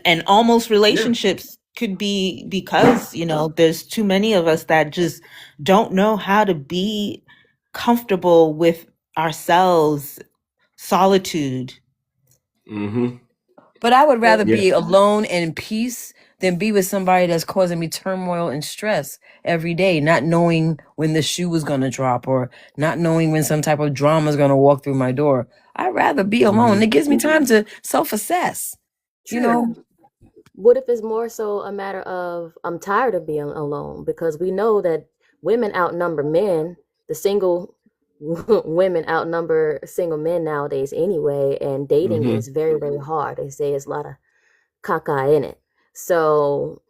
And almost Yeah. relationships could be because, there's too many of us that just don't know how to be comfortable with ourselves, solitude. Mm-hmm. But I would rather Yeah. be alone and in peace than be with somebody that's causing me turmoil and stress every day, not knowing when the shoe was going to drop or not knowing when some type of drama is going to walk through my door. I'd rather be alone. Mm-hmm. It gives me time to self-assess. You know, True. What if it's more so a matter of I'm tired of being alone? Because we know that women outnumber men. The single women outnumber single men nowadays anyway, and dating Mm-hmm. is very, very hard. They say it's a lot of caca in it. So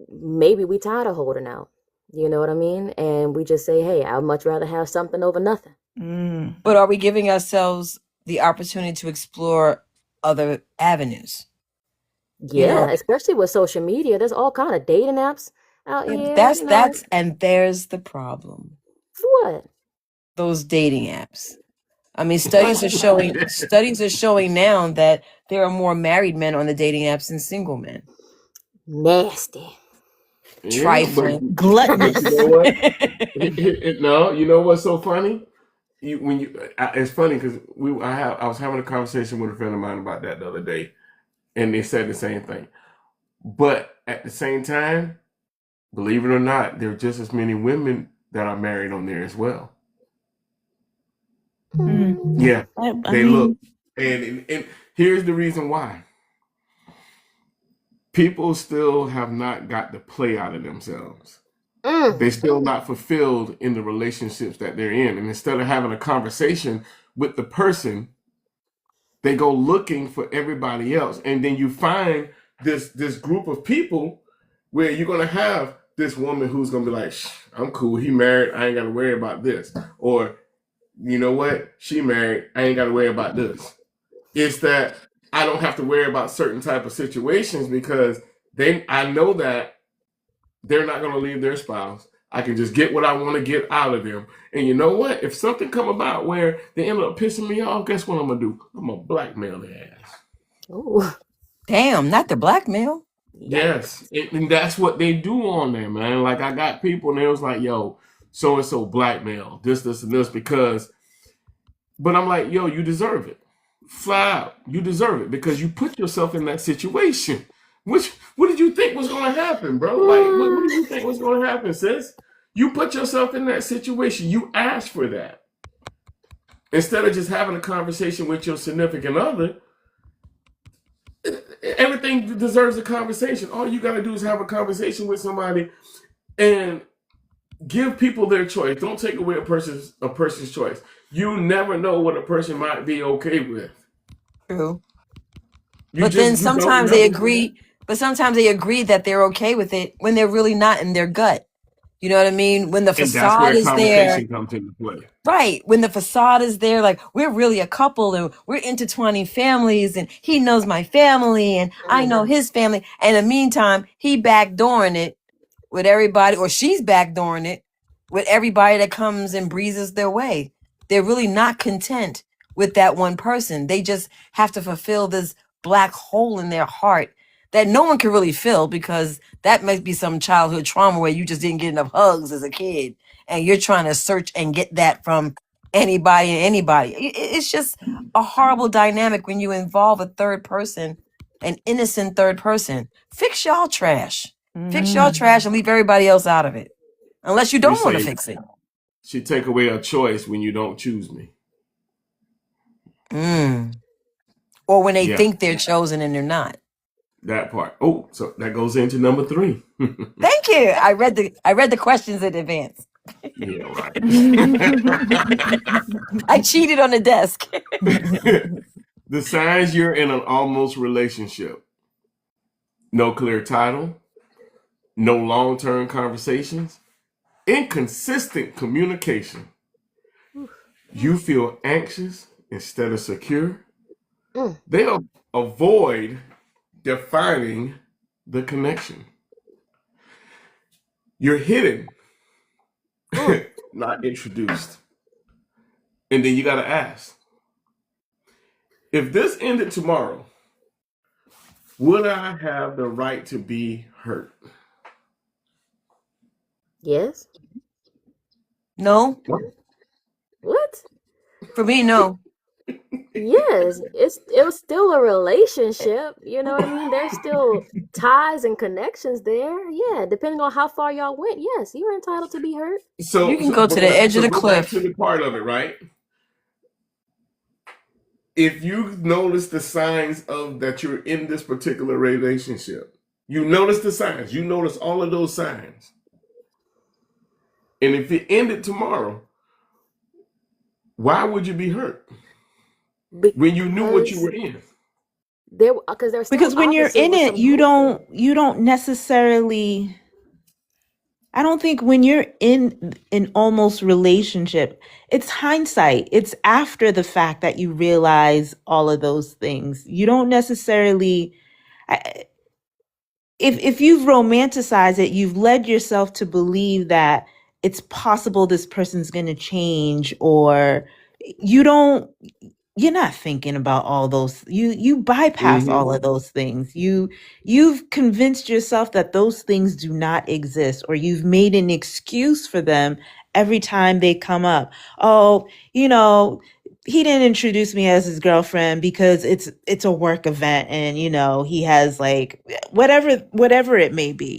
maybe we tired of holding out. You know what I mean? And we just say, hey, I'd much rather have something over nothing. Mm. but are we giving ourselves the opportunity to explore other avenues? You know, Yeah, especially with social media. There's all kind of dating apps out here, and there's the problem. For what? Those dating apps. I mean, studies are showing now that there are more married men on the dating apps than single men. Nasty. Yeah, Trifling. but Gluttonous. you know what? No, you know what's so funny? It's funny because I was having a conversation with a friend of mine about that the other day, and they said the same thing. But at the same time, believe it or not, there are just as many women that are married on there as well. Mm. Yeah, I they mean, look, and here's the reason why. People still have not got the play out of themselves. Mm. They're still not fulfilled in the relationships that they're in. And instead of having a conversation with the person, they go looking for everybody else. And then you find this group of people where you're going to have this woman who's gonna be like, Shh, I'm cool. He married. I ain't got to worry about this. Or you know what? She married. I ain't got to worry about this. It's that I don't have to worry about certain type of situations because I know that they're not going to leave their spouse. I can just get what I want to get out of them. And you know what? If something come about where they end up pissing me off, guess what I'm going to do? I'm going to blackmail their ass. Oh, Damn, not the blackmail. Yes. And that's what they do on there, man. Like I got people and they was like, yo, so-and-so blackmail, this, and this because, but I'm like, yo, you deserve it. Flat out. You deserve it because you put yourself in that situation. What did you think was going to happen, bro? Like, what did you think was going to happen, sis? You put yourself in that situation. You asked for that. Instead of just having a conversation with your significant other, everything deserves a conversation. All you got to do is have a conversation with somebody and give people their choice. Don't take away a person's choice. You never know what a person might be okay with. True. You But then you don't sometimes they know. agree. But sometimes they agree that they're okay with it when they're really not in their gut. You know what I mean? When the And that's facade where is there, conversation comes into play. right? When the facade is there, like we're really a couple and we're intertwining families, and he knows my family and I know his family. And in the meantime, he backdooring it with everybody, or she's backdooring it with everybody that comes and breezes their way. They're really not content with that one person. They just have to fulfill this black hole in their heart that no one can really fill because that might be some childhood trauma where you just didn't get enough hugs as a kid and you're trying to search and get that from anybody and anybody. It's just a horrible dynamic when you involve a third person, an innocent third person. Fix y'all trash. Fix y'all trash and leave everybody else out of it. Unless you We don't want to say fix it. she take away a choice when you don't choose me. Or when they Yeah, think they're chosen and they're not. that part. Oh, so that goes into number 3. Thank you. I read the questions in advance. Yeah, right. I cheated on the desk. The signs you're in an almost relationship. No clear title. No long-term conversations. Inconsistent communication. You feel anxious instead of secure. Mm. They'll avoid defining the connection. You're hidden, not introduced. And then you got to ask, if this ended tomorrow, would I have the right to be hurt? Yes. No, What? for me, no. Yes, it was still a relationship. You know what I mean? There's still ties and connections there. Yeah, depending on how far y'all went. Yes, you're entitled to be hurt. You can go to the edge of the go back cliff. to the part of it, right? If you notice the signs of that you're in this particular relationship, you notice the signs, you notice all of those signs. And if it ended tomorrow, why would you be hurt when you knew what you were in? There's still Because when you're opposite in with it, some you movement. don't necessarily, I don't think when you're in an almost relationship, it's hindsight. It's after the fact that you realize all of those things. You don't necessarily, if you've romanticized it, you've led yourself to believe that it's possible this person's going to change, or you're not thinking about all those. You bypass all of those things. You've convinced yourself that those things do not exist, or you've made an excuse for them every time they come up. Oh, he didn't introduce me as his girlfriend because it's a work event, and he has like whatever it may be.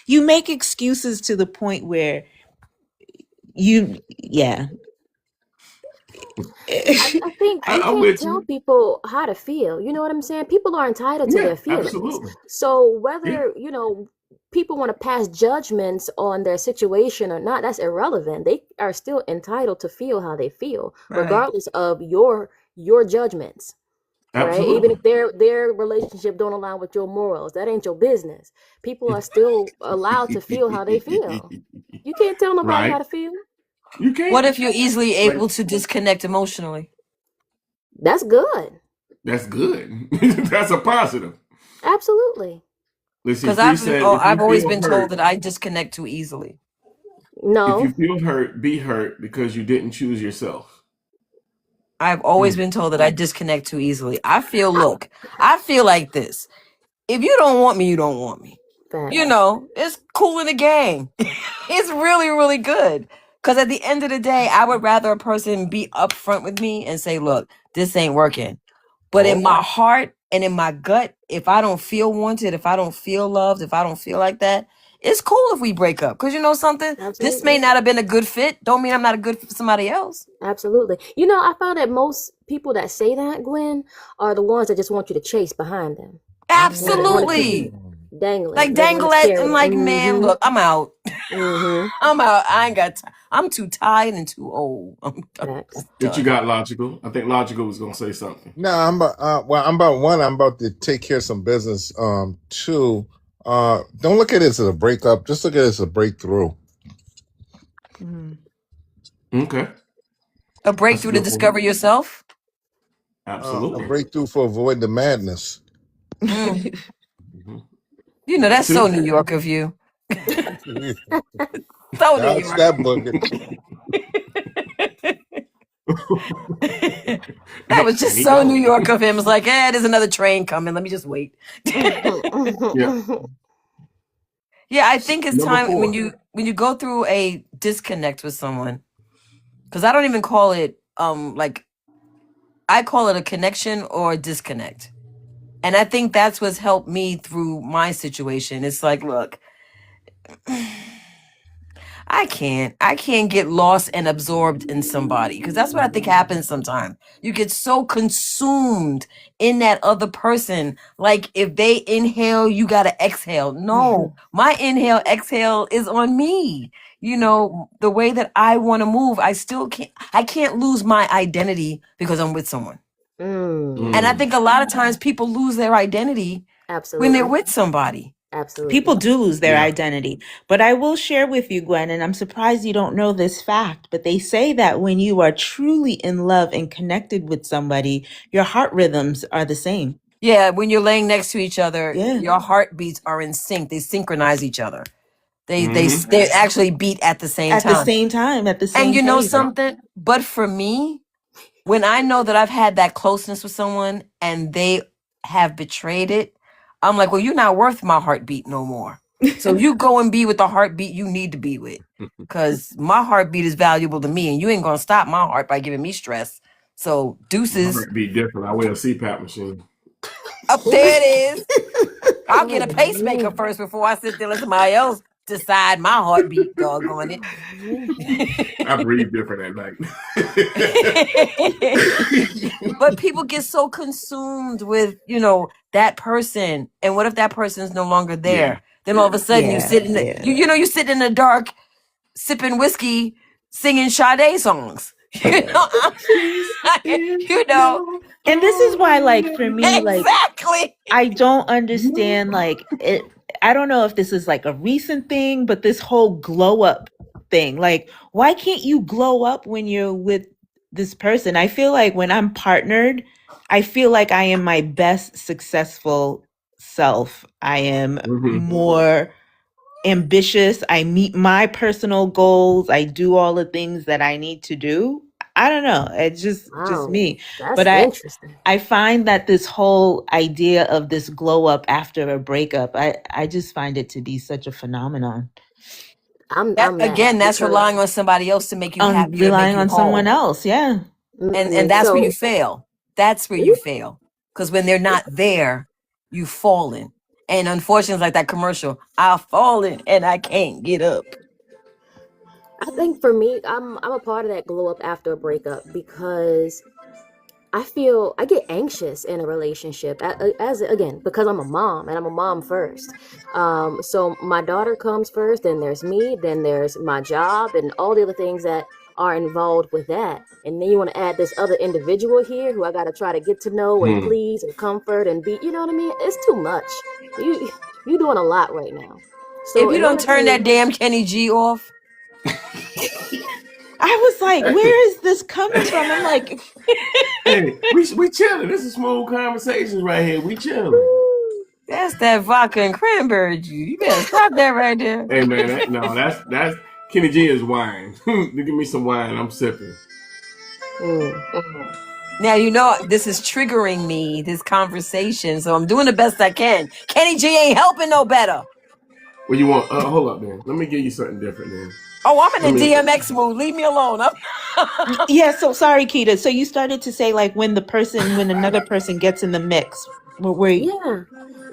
You make excuses to the point where yeah. I think you I'm can't with tell you. people how to feel. You know what I'm saying? People are entitled to Yeah, their feelings. absolutely. So Yeah. whether, people want to pass judgments on their situation or not, that's irrelevant. They are still entitled to feel how they feel, Right. regardless of your judgments. right? Even Absolutely. if their relationship don't align with your morals, that ain't your business. People are still allowed to feel how they feel. You can't tell nobody how Right? to feel. You What can't. if you're easily Like able to disconnect emotionally? That's good. that's good. That's a positive. Absolutely. Let's see. Because Free said, I've always been told that I disconnect too easily. if you No. feel hurt, be hurt because you didn't choose yourself. I've always Mm. been told that I disconnect too easily. I feel like this. If you don't want me, you don't want me. You Facts. know, it's cool in the gang. It's really, really good. Because at the end of the day, I would rather a person be upfront with me and say, look, this ain't working. But in my heart and in my gut, if I don't feel wanted, if I don't feel loved, if I don't feel like that, it's cool if we break up. Because you know something? This may Absolutely. not have been a good fit. Don't mean I'm not a good fit for somebody else. Absolutely. You know, I found that most people that say that, Gwen, are the ones that just want you to chase behind them. Want to keep you Absolutely. dangling. Like They want dangle to it carry and it. like, man, look, I'm out. Mm-hmm. I'm out. I ain't got time. I'm too tired and too old. I'm Facts. What you done. got, Logical? I think Logical was gonna say something. No, I'm about to take care of some business. Two, don't look at it as a breakup. Just look at it as a breakthrough. Mm. Okay, A that's a breakthrough to good point. discover yourself. A Absolutely. breakthrough for avoiding the madness. Mm. Mhm. You know, that's so Two. New York of you. Dodge So New York. that booger. That was And just he so New gone. York of him. It's like, there's another train coming. Let me just wait. Yeah. Yeah, I think it's Number time when four. you go through a disconnect with someone, because I don't even call it like I call it a connection or a disconnect. And I think that's what's helped me through my situation. It's like, look, I can't get lost and absorbed in somebody because that's what I think happens sometimes. You get so consumed in that other person. Like if they inhale, you got to exhale. No, my inhale, exhale is on me. You know, the way that I want to move, I can't lose my identity because I'm with someone. And I Mm. think a lot of times people lose their identity when they're Absolutely. with somebody. People Absolutely. do lose their Yeah. identity. But I will share with you, Gwen, and I'm surprised you don't know this fact, but they say that when you are truly in love and connected with somebody, your heart rhythms are the same. Yeah, when you're laying next to each other, Yeah. your heartbeats are in sync. They synchronize each other. Mm-hmm. They actually beat at the same At the time. same time, at the And same you know pace. Yeah. something? But for me, when I know that I've had that closeness with someone and they have betrayed it, I'm like, well, you're not worth my heartbeat no more. So you go and be with the heartbeat you need to be with. Because my heartbeat is valuable to me, and you ain't gonna stop my heart by giving me stress. So My deuces. heart beat different. I wear a CPAP machine. Up there it is. I'll get a pacemaker Mm. first before I sit there and let somebody else decide my heartbeat, doggone I it. breathe different at night. But people get so consumed with, you know, that person. And what if that person's no longer Yeah. there? Then all of a sudden you Yeah, sit in the, yeah. you know, you sit in the dark sipping whiskey, singing Sade songs. You know, you know, And this is why, like, for me, like, exactly. I don't understand, like, it. I don't know if this is like a recent thing, but this whole glow up thing, like, why can't you glow up when you're with this person? I feel like when I'm partnered, I feel like I am my best successful self. I am Mm-hmm. more ambitious. I meet my personal goals. I do all the things that I need to do. I don't know. It's just Wow. me. That's But interesting. I find that this whole idea of this glow up after a breakup, I just find it to be such a phenomenon. That I'm that again, that's because relying on somebody else to make you On happy or make relying you on someone whole. else, yeah. And that's where you so fail. That's where you fail. Because when they're not there, you've fallen. And unfortunately, it's like that commercial, I've fallen and I can't get up. I think for me, I'm a part of that glow up after a breakup because I get anxious in a relationship as again because I'm a mom and I'm a mom first. So my daughter comes first, then there's me, then there's my job and all the other things that are involved with that. And then you want to add this other individual here who I got to try to get to know and Hmm. please and comfort and be, you know what I mean? It's too much. You doing a lot right now. So If you in don't order turn that to, damn Kenny G off, I was like, where is this coming from? I'm like, Hey, we chilling. This is smooth conversations right here. We chilling. that's that vodka and cranberry juice. You better stop that right there. Hey man, that's Kenny G is wine. Give me some wine. I'm sipping. mm, Now you know this is triggering me, this conversation, so I'm doing the best I can. Kenny G ain't helping no better. What you want? Hold up, man. Let me give you something different, then. Oh, I'm in Let the me. DMX mood. Leave me alone. yeah, so sorry, Keita. So you started to say like when another person gets in the mix, where yeah,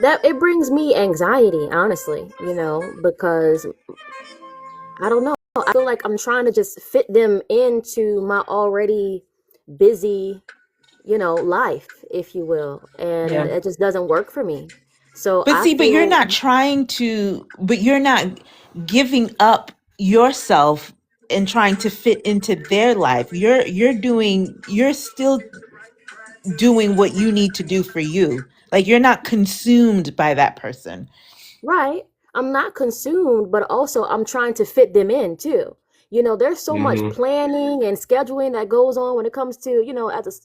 that it brings me anxiety, honestly, because I don't know. I feel like I'm trying to just fit them into my already busy, life, if you will. And Yeah. it just doesn't work for me. So but I see, but you're feel, not you're not giving up yourself and trying to fit into their life. You're still doing what you need to do for you. Like you're not consumed by that person. right, I'm not consumed, but also I'm trying to fit them in too. There's so much Mm-hmm. planning and scheduling that goes on when it comes to,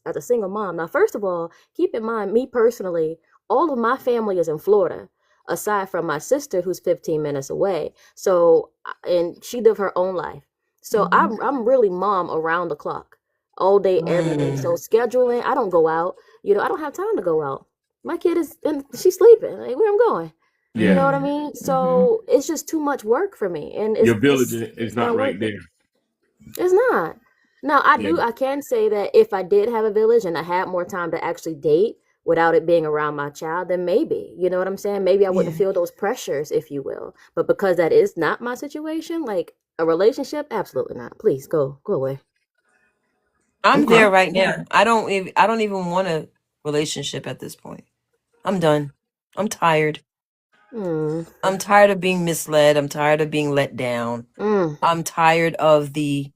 as a single mom. Now, first of all, keep in mind, me personally, all of my family is in Florida, aside from my sister who's 15 minutes away. So, and she live her own life. So Mhm. I'm really mom around the clock, all day, every day. So scheduling, I don't go out. I don't have time to go out. My kid is, and she's sleeping. Like, where I'm going? You know Yeah, what I Mhm. mean? Mhm. So it's just too much work for me, and your it's village it's is it's not not right worth it. there. It's not. Now Yeah, I can say that if I did have a village and I had more time to actually date without it being around my child, then maybe, you know what I'm saying? Maybe I wouldn't Yeah. feel those pressures, if you will. But because that is not my situation, like a relationship, absolutely not. Please go away. I'm okay. there right now. I don't even want a relationship at this point. I'm done. I'm tired. Mm, I'm tired of being misled. I'm tired of being let down. mm, I'm tired of the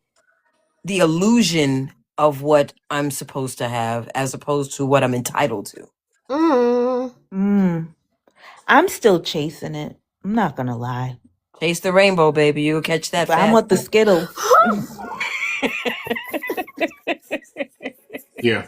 illusion of what I'm supposed to have as opposed to what I'm entitled to. mm. Mm. I'm still chasing it. I'm not gonna lie. Chase the rainbow, baby. You'll catch that But I fast. want the Skittles. Yeah,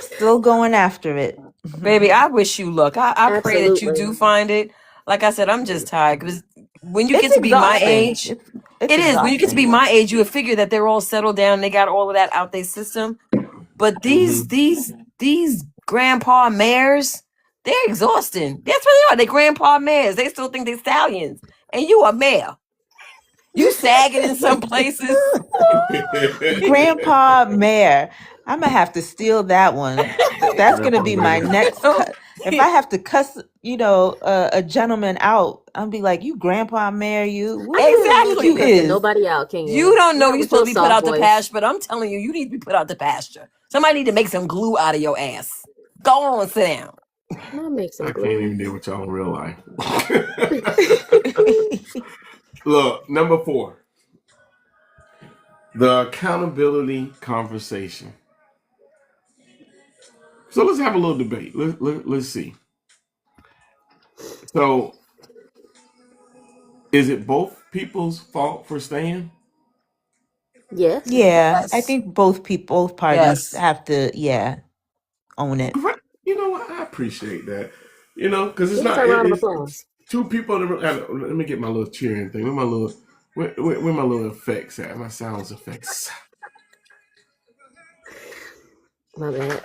Still going after it. Baby, I wish you luck. I pray that you do Absolutely. find it. Like I said, I'm just tired because when you It's get to be my exhausting. age, It's it is. When you get to exhausting. be my age, you would figure that they're all settled down. They got all of that out their system. But hmm these grandpa mares, they're exhausting. That's what they are. They grandpa mares. They still think they're stallions. And you a mare. You sagging in some places. Grandpa Mayor. I'm gonna have to steal that one. That's gonna Grandpa be my man. next cut. If I have to cuss, a gentleman out, I'll be like, "You Grandpa Mayor, you. I What do you can't believe think you ain't you Exactly. cussing is?" nobody out, can You you? don't know Not you're with supposed your to be put soft out the voice. pasture, but I'm telling you, you need to be put out the pasture. Somebody need to make some glue out of your ass. Go on, sit down. Not make I some can't glue. even deal with y'all in real life. Look, number 4, the accountability conversation. So let's have a little debate. Let's see. So, is it both people's fault for staying? Yes. Yeah, I Yes. think both parties Yes. have to, yeah, own it. You know what? I appreciate that. Because it's Give us not. a round of It's applause. two people in the room. Let me get my little cheering thing. Where my little effects at? My sounds effects. My bad.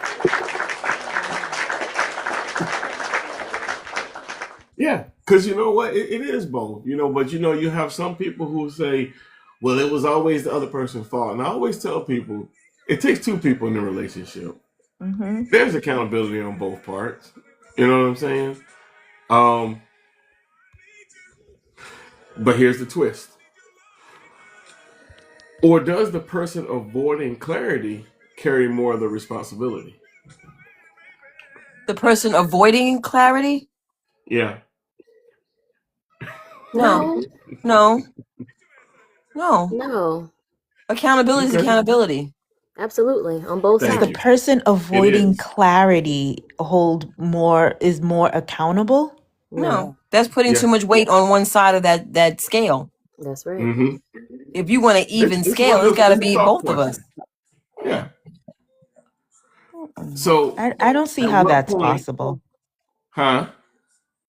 Yeah, because you know what? It is both. But you have some people who say, "Well, it was always the other person's fault." And I always tell people, it takes two people in a relationship. Hmm. There's accountability on both parts. You know what I'm saying? Um, but here's the twist. Or does the person avoiding clarity carry more of the responsibility? The person avoiding clarity. Yeah. No, No, no. no, Accountability is Okay. accountability. absolutely. On both Thank Does the you. sides. person It avoiding is. clarity is more accountable? No, No, that's putting too Yeah. much weight on one side of that scale. that's right. Mm-hmm. If you want an even It's one scale, of it's those. got to It's a be thought both of us. question. Yeah. So, I don't see at how what that's point? possible. Huh?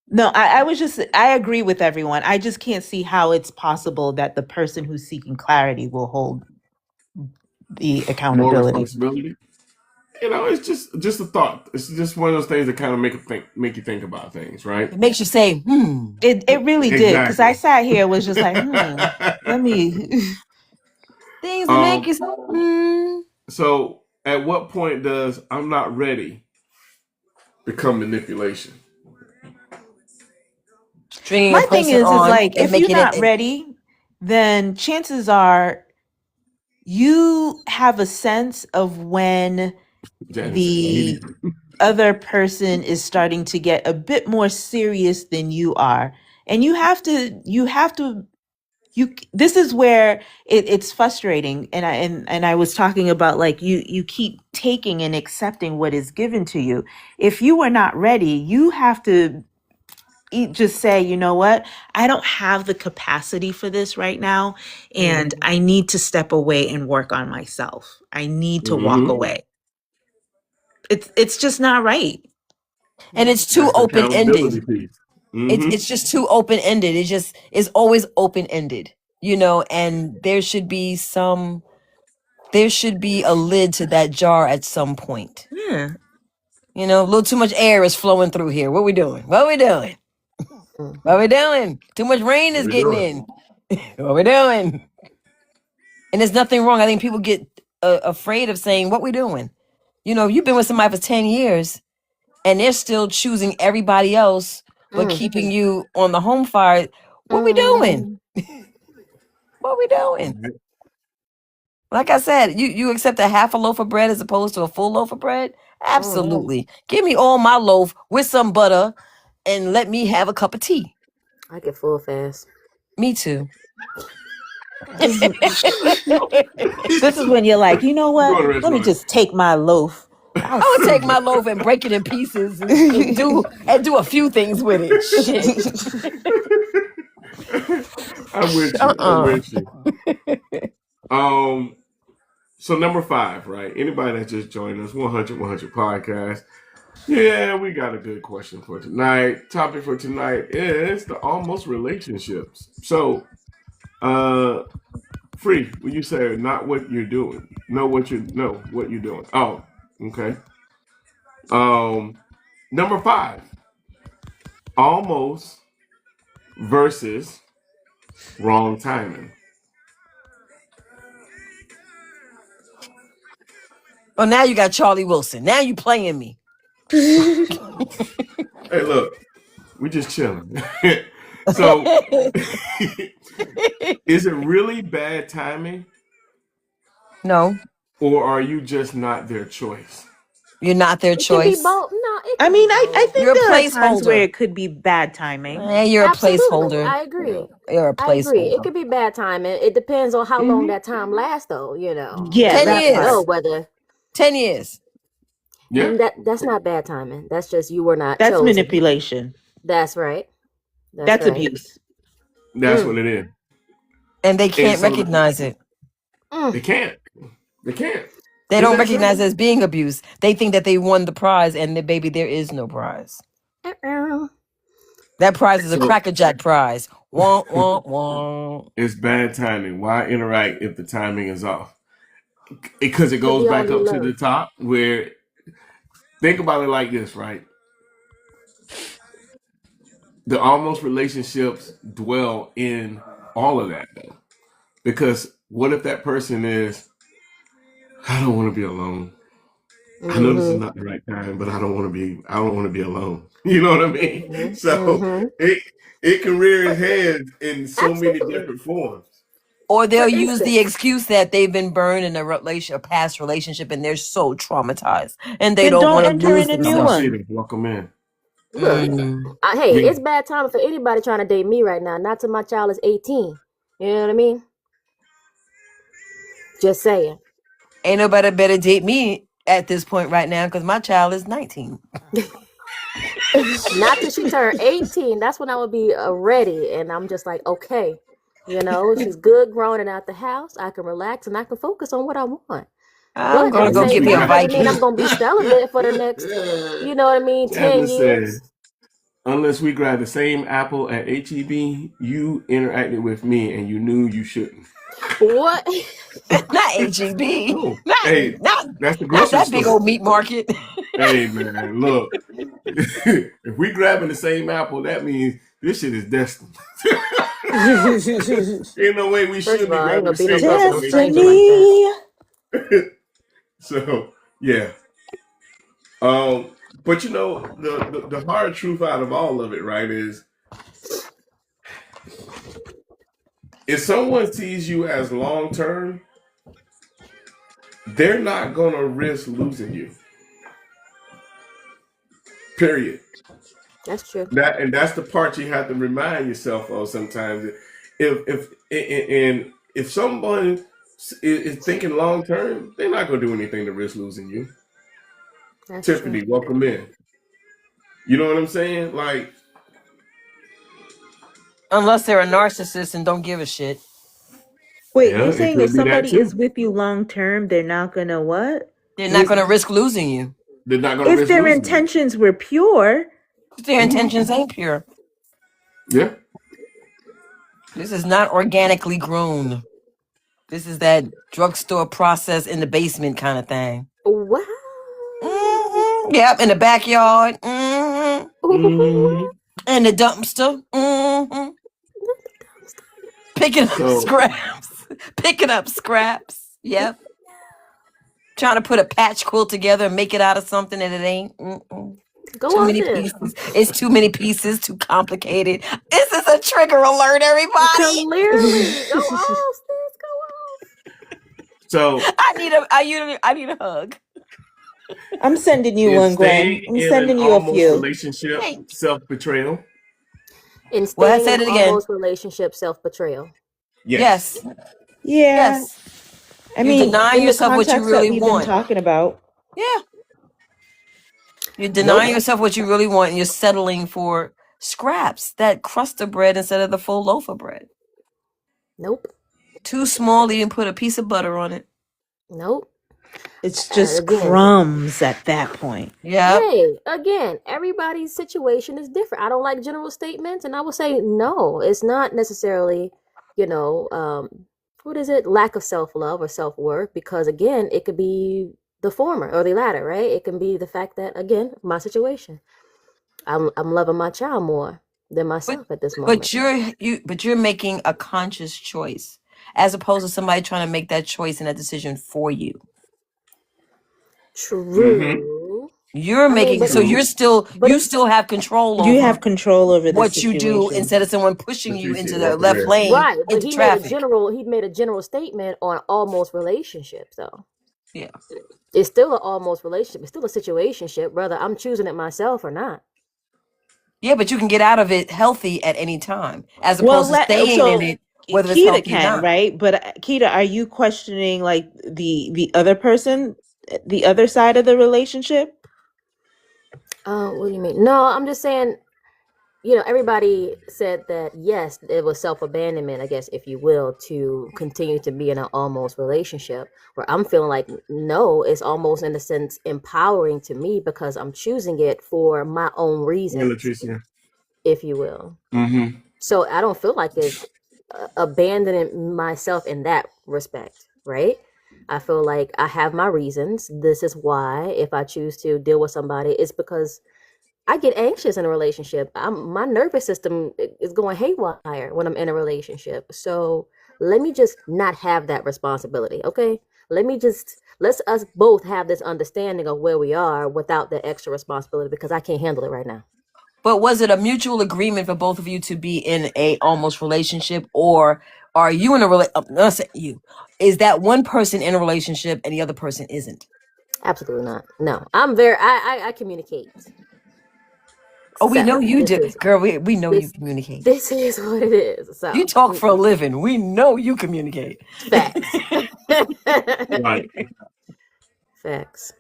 No, I agree with everyone. I just can't see how it's possible that the person who's seeking clarity will hold the More accountability. responsibility. It's just a thought. It's just one of those things that kind of make you think about things, right? It makes you say, It really did, because I Exactly. sat here was just like, let me. things that make um. you say, So, at what point does "I'm not ready" become manipulation? stringing My a thing person is on like, and if you're making not it. ready, then chances are you have a sense of when Janice said the immediately. other person is starting to get a bit more serious than you are, and this is where it's frustrating. And I was talking about, like, you keep taking and accepting what is given to you. If you are not ready, you have to just say, you know what, I don't have the capacity for this right now, and I need to step away and work on myself. I need to walk Mm-hmm. away. It's just not right. And it's too That's the open accountability ended. piece. It's Mm-hmm. it's just too open ended. It's always open ended, and there should be a lid to that jar at some point. Yeah. A little too much air is flowing through here. What we doing? What we doing? Mm. What we doing? Too much rain What is we getting doing? in. What we doing? And there's nothing wrong. I think people get afraid of saying, what we doing? You've been with somebody for 10 years and they're still choosing everybody else, but Mm. keeping you on the home fire. What we doing? What we doing? Right. Like I said, you accept a half a loaf of bread as opposed to a full loaf of bread? Absolutely. Give me all my loaf with some butter and let me have a cup of tea. I get full fast. Me too. This is when you're like, you know Go what? to the Let me restaurant. just take my loaf. I would take my loaf and break it in pieces and do a few things with it. Shit. I'm with you. I'm with you. So number 5, right? Anybody that just joined us, 100 podcast. Yeah, we got a good question for tonight. Topic for tonight is the almost relationships. So, Free, when you say not what you're doing, know what you're doing. Oh, okay. Number 5, almost versus wrong timing. Oh, now you got Charlie Wilson. Now you playing me. Hey, look, we just chilling. So, is it really bad timing, No, or are you just not their choice? you're not their It can be choice. both. No, it I can mean, be I both. think You're a there are times where placeholder. it could be bad timing. You're a Absolutely, placeholder. I agree. You're a I agree. It placeholder. could be bad timing. It depends on how long Mhm. that time lasts, though. Yeah, 10 You that never know years. whether, 10 years. Yeah, and that's not bad timing. That's just you were not That's chosen. manipulation. That's right. That's right. abuse. that's Mm. what it is. And they And can't so recognize it. they can't. They can't. They Isn't don't that recognize it simple? as being abuse. They think that they won the prize, and that, baby, there is no prize. Uh-uh. That prize is a So Cracker Jack prize. Wah, wah, wah. it's bad timing. Why interact if the timing is off? Because it Could goes be all back you up to the love. top. Where think about it like this, right? The almost relationships dwell in all of that, though. Because what if that person is, I don't want to be alone. I know this is Mm-hmm. not the right time, but I don't want to be alone. You know what I mean? Mm-hmm. So Mm-hmm. it can rear its head in so many Absolutely. different forms. Or they'll For use the instance, excuse that they've been burned in a past relationship, and they're so traumatized, and they Then don't don't want to enter lose in a new Come on, themselves. one. City, welcome in. Look, Mm. hey, We it's bad time for anybody trying to date me right now. Not till my child is 18. You know what I mean? Just saying. Ain't nobody better date me at this point right now because my child is 19. Not till she turned 18. That's when I would be ready. And I'm just like, okay, you know, she's good grown and out the house. I can relax and I can focus on what I want. I'm But at gonna the go unless same get we me a time, got doesn't mean Viking. I'm going to be celibate for the next, you know what I mean, 10 Ever said, years. unless we grabbed the same apple at HEB, you interacted with me and you knew you shouldn't. What? Not HEB. Oh, Not hey, not that's the not grocery that big store. old meat market. Hey man, look, if we grabbing the same apple, that means this shit is destined. Ain't no way we First should of be all, I ain't grabbing gonna the be no same fucking apple no at stranger like HEB. that. Destiny. So yeah, but you know the hard truth out of all of it, right, is if someone sees you as long term, they're not gonna risk losing you. Period. That's true. That's the part you have to remind yourself of sometimes. If someone is thinking long term, they're not gonna do anything to risk losing you. That's true. Tiffany, welcome in. You know what I'm saying? Like, Unless they're a narcissist and don't give a shit. Wait, yeah, you're it saying if could be that somebody is too. with you long term, they're not gonna what? They're not Risk gonna risk losing you. They're not gonna if risk their losing you. intentions were pure. Their Hmm. intentions ain't pure. Yeah. This is not organically grown. This is that drugstore process in the basement kind of thing. Wow. Yep, in the backyard. Hmm. In the dumpster. Picking up So scraps. Picking up scraps. Yep. Trying to put a patch quilt together and make it out of something that it ain't. Go Too on many then. pieces. It's too many pieces. Too complicated. This is a trigger alert, everybody. Clearly. Go off, sis. Go off. so I need a hug. I'm sending you is one, Gwen. staying I'm in an sending you a almost few. relationship Thanks. self betrayal? In Well, I staying in said an it again. almost relationship, self-betrayal. Yes. Yes. Yeah. Yes. I You're mean, denying in the yourself what you context that really we've been want. talking about. Yeah. You're Nope. denying yourself what you really want and you're settling for scraps, that crust of bread instead of the full loaf of bread. Nope. Too small, you didn't put a piece of butter on it. Nope. It's just Again, crumbs at that point. Yep. hey, again, everybody's situation is different. I don't like general statements, and I will say no. It's not necessarily, you know, what is it? Lack of self-love or self-worth, because again, it could be the former or the latter, right? It can be the fact that again, my situation. I'm loving my child more than But myself at this moment. but you're making a conscious choice as opposed to somebody trying to make that choice and that decision for you. True. You're I mean, making but so True. but you it's still have control You over have control over the what you do situation. instead of someone pushing you Patricia, into the welcome left in. lane right, but into he made a traffic. general statement on almost relationships though. Yeah. It's still an almost relationship. It's still a situationship, whether I'm choosing it myself or not. Yeah, but you can get out of it healthy at any time, as Well, opposed to staying in it, whether it's Kita healthy or can, not. right? But Kita, are you questioning like the other person, the other side of the relationship? What do you mean? No, I'm just saying, you know, everybody said that yes, it was self-abandonment, I guess, if you will, to continue to be in an almost relationship. Where I'm feeling like no, it's almost in a sense empowering to me because I'm choosing it for my own Yeah, reasons, Latricia. if you will. Mm-hmm. So I don't feel like it's abandoning myself in that respect, right? I feel like I have my reasons. This is why if I choose to deal with somebody, it's because I get anxious in a relationship. My nervous system is going haywire when I'm in a relationship. So let me just not have that responsibility, okay? Let's us both have this understanding of where we are without the extra responsibility because I can't handle it right now. But was it a mutual agreement for both of you to be in a almost relationship, or are you in a not say you? Is that one person in a relationship and the other person isn't? Absolutely not. No, I'm very. I communicate. Oh, we know So you this do. is Girl, we know you this communicate. this is what it is. You So talk for a living. We know you communicate. facts. Right. Facts.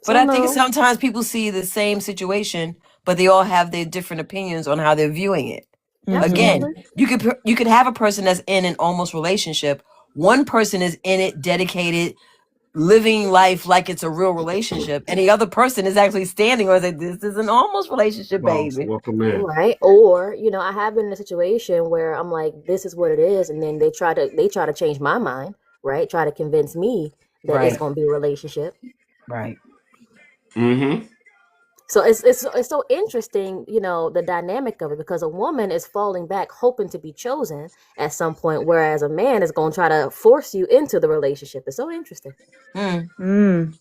But So I think no. sometimes people see the same situation, but they all have their different opinions on how they're viewing it. Again, Absolutely. you could have a person that's in an almost relationship. One person is in it, dedicated, living life like it's a real relationship, and the other person is actually standing or like, this is an almost relationship, Boss, baby. welcome in. Right. Or, I have been in a situation where I'm like, this is what it is, and then they try to change my mind, right? Try to convince me that it's Right, gonna be a relationship. right. Mm-hmm. So it's so interesting, the dynamic of it, because a woman is falling back hoping to be chosen at some point, whereas a man is gonna try to force you into the relationship. It's so interesting. Mm.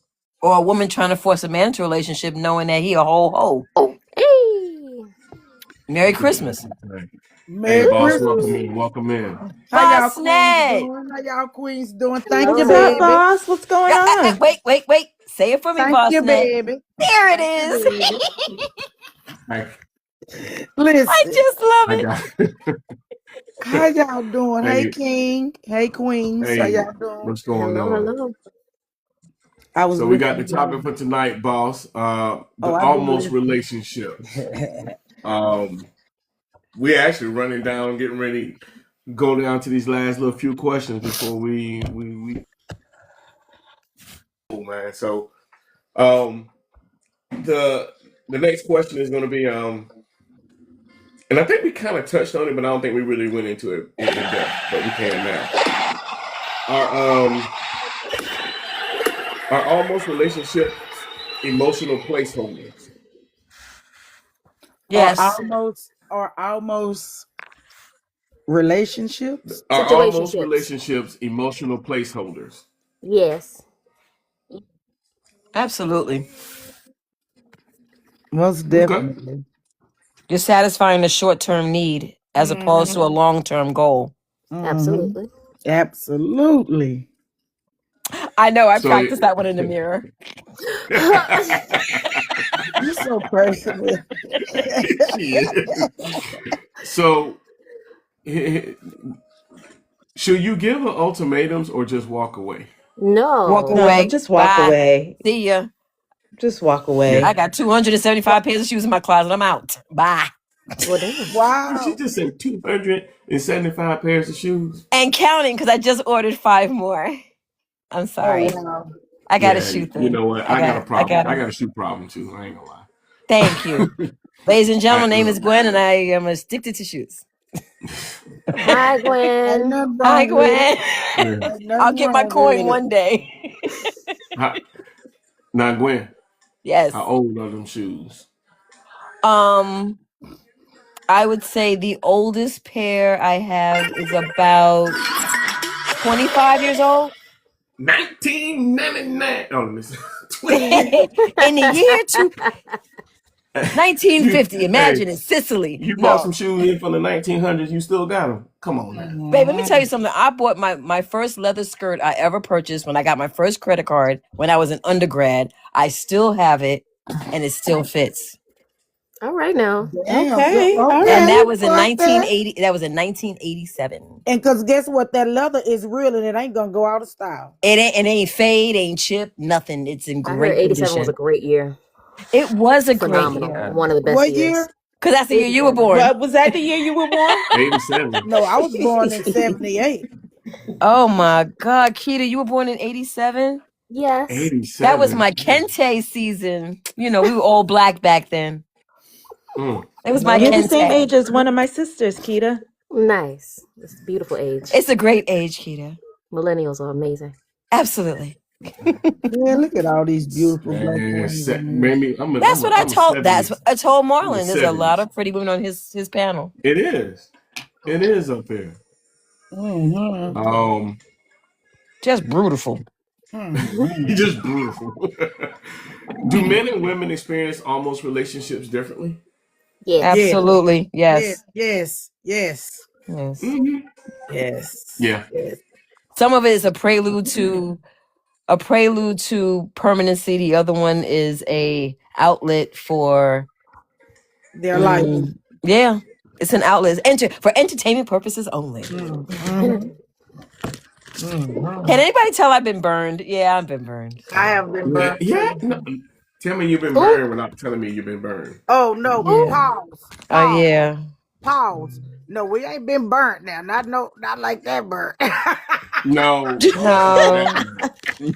Or a woman trying to force a man into a relationship knowing that he a whole hoe. Hey. Merry Christmas. Hey, Merry boss, Christmas. welcome in. Welcome in. How y'all Boss queens Ned. doing? How y'all queens doing? Thank Hello, you, What's up, Ned. baby. boss? What's going on? Wait. Say it for me, Thank Boss you, Ned. baby. There it Thank you, is. baby. I I Listen, just love I it. got how y'all doing? Hey, hey, King. Hey, queens. How hey, y'all doing? what's going Hello, on? hello. I was So we got the listening. topic for tonight, boss. The Oh, I've been almost listening. relationships. We're actually running down, getting ready to go down to these last little few questions before we man. So the next question is going to be and I think we kind of touched on it, but I don't think we really went into it in depth, but we can now. Are almost relationships emotional placeholders? Yes. Are almost relationships? Are almost Situationships. relationships emotional placeholders? Yes. Absolutely. Most Okay. definitely. You're satisfying a short term need as opposed to a long term goal. Absolutely. Absolutely. I know, I So practiced that one in the mirror. You're so personal. Shit. So should you give her ultimatums or just walk away? Walk No. No, away. just walk Bye. away. See ya. Just walk Yeah. I away. got 275 pairs of shoes in my closet. I'm out. Bye. Well, damn. She Wow. just said 275 pairs of shoes. And counting because I just ordered 5 more. I'm Oh, sorry. wow. I got a Yeah, shoe you thing. know what? I got a problem. I got a shoe problem too. I ain't gonna lie. Thank you. Ladies and gentlemen, my name is Look, Gwen, and I am addicted to shoes. Hi, Ain't Gwen. nothing Hi, wrong with it. Gwen. yeah. Ain't I'll nothing get my wrong coin with it. one day. Now, Gwen, Yes. how old are them shoes? I would say the oldest pair I have is about 25 years old. 1999. Oh, let me see. In the year 1950, imagine Hey, in Sicily. you bought some No, shoes in from the 1900s. You still got them. Come on now. babe, let me tell you something. I bought my first leather skirt I ever purchased when I got my first credit card when I was an undergrad. I still have it, and it still fits. All right now. Damn. Okay, all Okay. And right. that was in Fuck that. 1980. That was in 1987. And because guess what? That leather is real and it ain't going to go out of style. It ain't fade, ain't chip, nothing. It's in I heard great 87 was a condition. great year. It was a great Phenomenal. year. One of the best What years. year? Because that's the year you were 87. born. What was that the year you were born? 87. No, I was born in 78. Oh my God, Keita, you were born in 87? Yes. 87. That was my Kente season. You know, we were all black back then. It was my You're the same Kente. age as one of my sisters, Kita. Nice. It's a beautiful age. It's a great age, Keita. Millennials are amazing. Absolutely. Yeah, look at all these beautiful black Man, queens. in here. maybe That's what I told. That's what I told I'm a Marlon. There's a lot 70s. of pretty women on his panel. It is. It is up there. Mm-hmm. Just beautiful. Mm-hmm. Just beautiful. Do men and women experience almost relationships differently? Yes. Absolutely. Yes. Yes. Yes. Yes. Mm-hmm. Yes. Yeah. Yes. Some of it is a prelude to permanency. The other one is a outlet for their life. Yeah, it's an outlet. For entertainment purposes only. Mhm. Mhm. Can anybody tell I've been burned? Yeah, I've been burned. I have been Yeah, burned yeah. too. No, tell me you've been Who? burned without telling me you've been burned. Oh no, Who? Yeah. pause. Oh Pause. yeah. Pause. No, we ain't been burnt now. Not like that burnt. No, No, that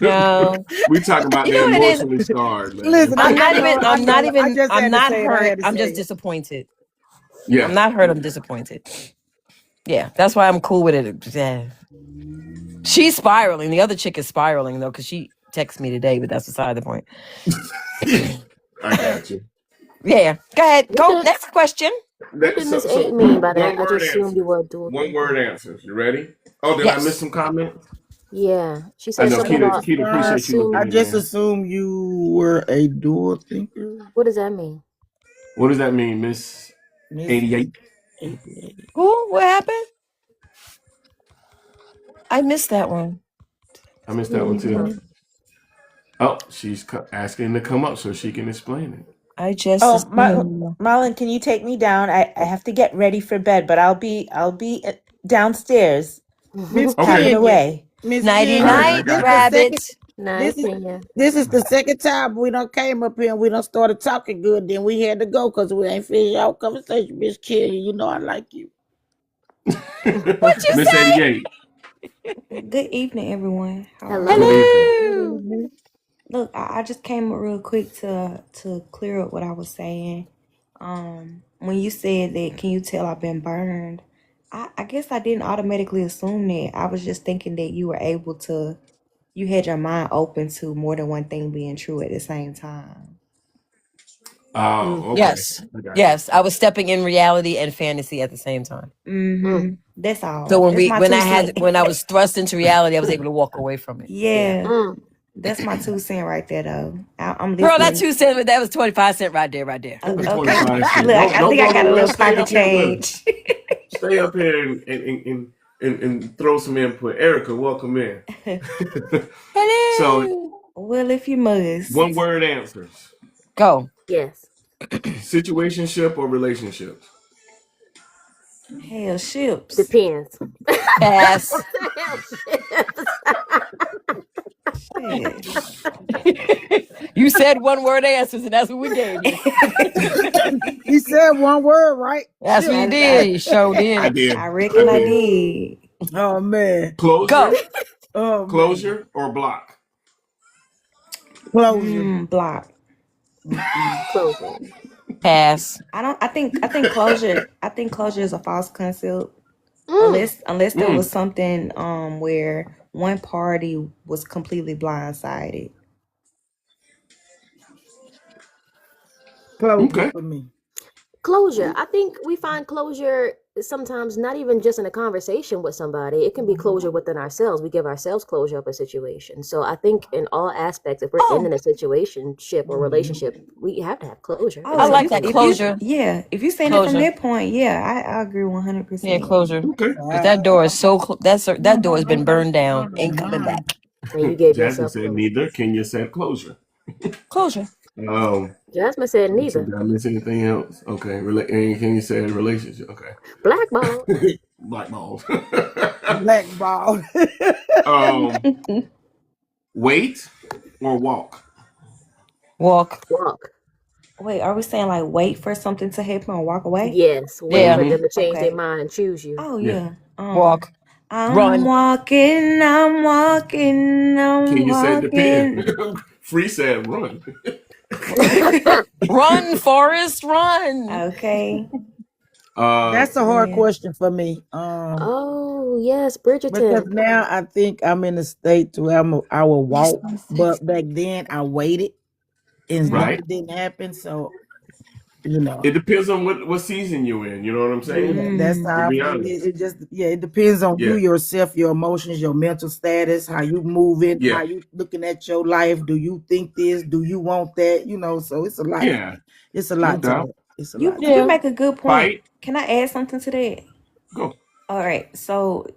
no. we talking about You the know what it is? emotionally scarred, man. Listen, I'm not I even. know, I I'm not know. I even. just I'm had to not say it. I hurt. had to I'm say just it. disappointed. Yeah. I'm not hurt. I'm disappointed. Yeah, that's why I'm cool with it. Yeah. She's spiraling. The other chick is spiraling though, because she texted me today, but that's beside the point. I got you. Yeah. Go ahead. What Go did next question. what did Miss A mean by that? One I word just assumed you answers. were a dual One thinker. word answers. You ready? Oh, did I miss Yes. some comments? Yeah, she I said know something about. Keita I appreciate you looking I assumed. in just there. assumed you were a dual thinker, What does that mean? What does that mean, Miss Miss 88? 88. Who? What happened? I missed that one. I missed that one too. Mhm. Oh, she's asking to come up so she can explain it. I just Oh, assumed. Marlon, can you take me down? I have to get ready for bed, but I'll be downstairs Miss Okay. tapping Kenya. away. Miss Nighty Kenya. All right, I night, This got the you. second. rabbit. Nice, This is Kenya. this is the second time we done came up here and we done started talking good. Then we had to go because we ain't finished our conversation. Miss Kenya, you know I like you. What you Miss say? 88. Good evening, everyone. How are Hello. Good you? evening. Hello. Look, I just came up real quick to clear up what I was saying. When you said that, can you tell I've been burned? I guess I didn't automatically assume that. I was just thinking that you were able to, you had your mind open to more than one thing being true at the same time. Oh, okay. Yes. I got you. Yes. I was stepping in reality and fantasy at the same time. Mm. That's all. So That's my when 2 I cents. when I was thrust into reality, I was able to walk away from it. Yeah, Mm. that's my 2 cents right there, though. I'm Girl, that listening. 2 cents, that was 25 cents right there, right there. Don't be Okay, 25 cents. look, I Don't think go I got a nowhere. little Stay pocket up here with us. change. Stay up here and throw some input. Erica, welcome in. So, Hello. Well, if you must. one word answers. Go. Yes. Situationship or relationships? Hell, ships. Depends. Pass. Shit. You said one word answers, and that's what we gave you. He said one word, right? That's what you I, did. You showed I in. did. I reckon I did. did. Oh man. Closure, Go. Oh man. closure or block? Closure. Block. Closure. Pass. I think closure. I think closure is a false concept. Mm. Unless there was Mm. something where one party was completely blindsided. Closure Okay. for me. Closure. I think we find closure sometimes not even just in a conversation with somebody. It can be closure within ourselves. We give ourselves closure of a situation. So I think in all aspects, if we're Oh. in a situationship or relationship, we have to have closure. Oh, I if like you that. if Closure. if you saying it from Closure. that point, yeah, I agree 100%. Yeah, closure. Okay. But that door is so that door has been burned down. Ain't coming back. And you gave Jasmine yourself said closure. neither. Kenya said closure. Closure. Jasmine said So neither. did I miss anything else? Okay. And Kenya said relationship. Okay. Blackball. Blackballs. Blackball. Wait or walk? Walk. Walk. Wait, are we saying like wait for something to happen or walk away? Yes. Wait Yeah. for them to change Okay. their mind and choose you. Oh Yeah. yeah. Walk. I'm Run. walking, I'm walking, I'm Kenya said walking. depend. Free said run. Run, Forrest, run. Okay. That's a hard Yeah. question for me. Oh, yes, Because Bridgerton. now I think I'm in a state to where I will walk, but back then I waited and Right. nothing didn't happen. So you know, It depends on what season you're in. You know what I'm saying? that's Mm. how To I be feel. honest. It just it depends on you Yeah. yourself, your emotions, your mental status, how you moving, Yeah. how you looking at your life. Do you think this? Do you want that? You know, so it's a lot. Yeah. It's a No lot to doubt. that. It's a You lot. To Yeah. you make a good point. Fight. Can I add something to that? Go. All right. So,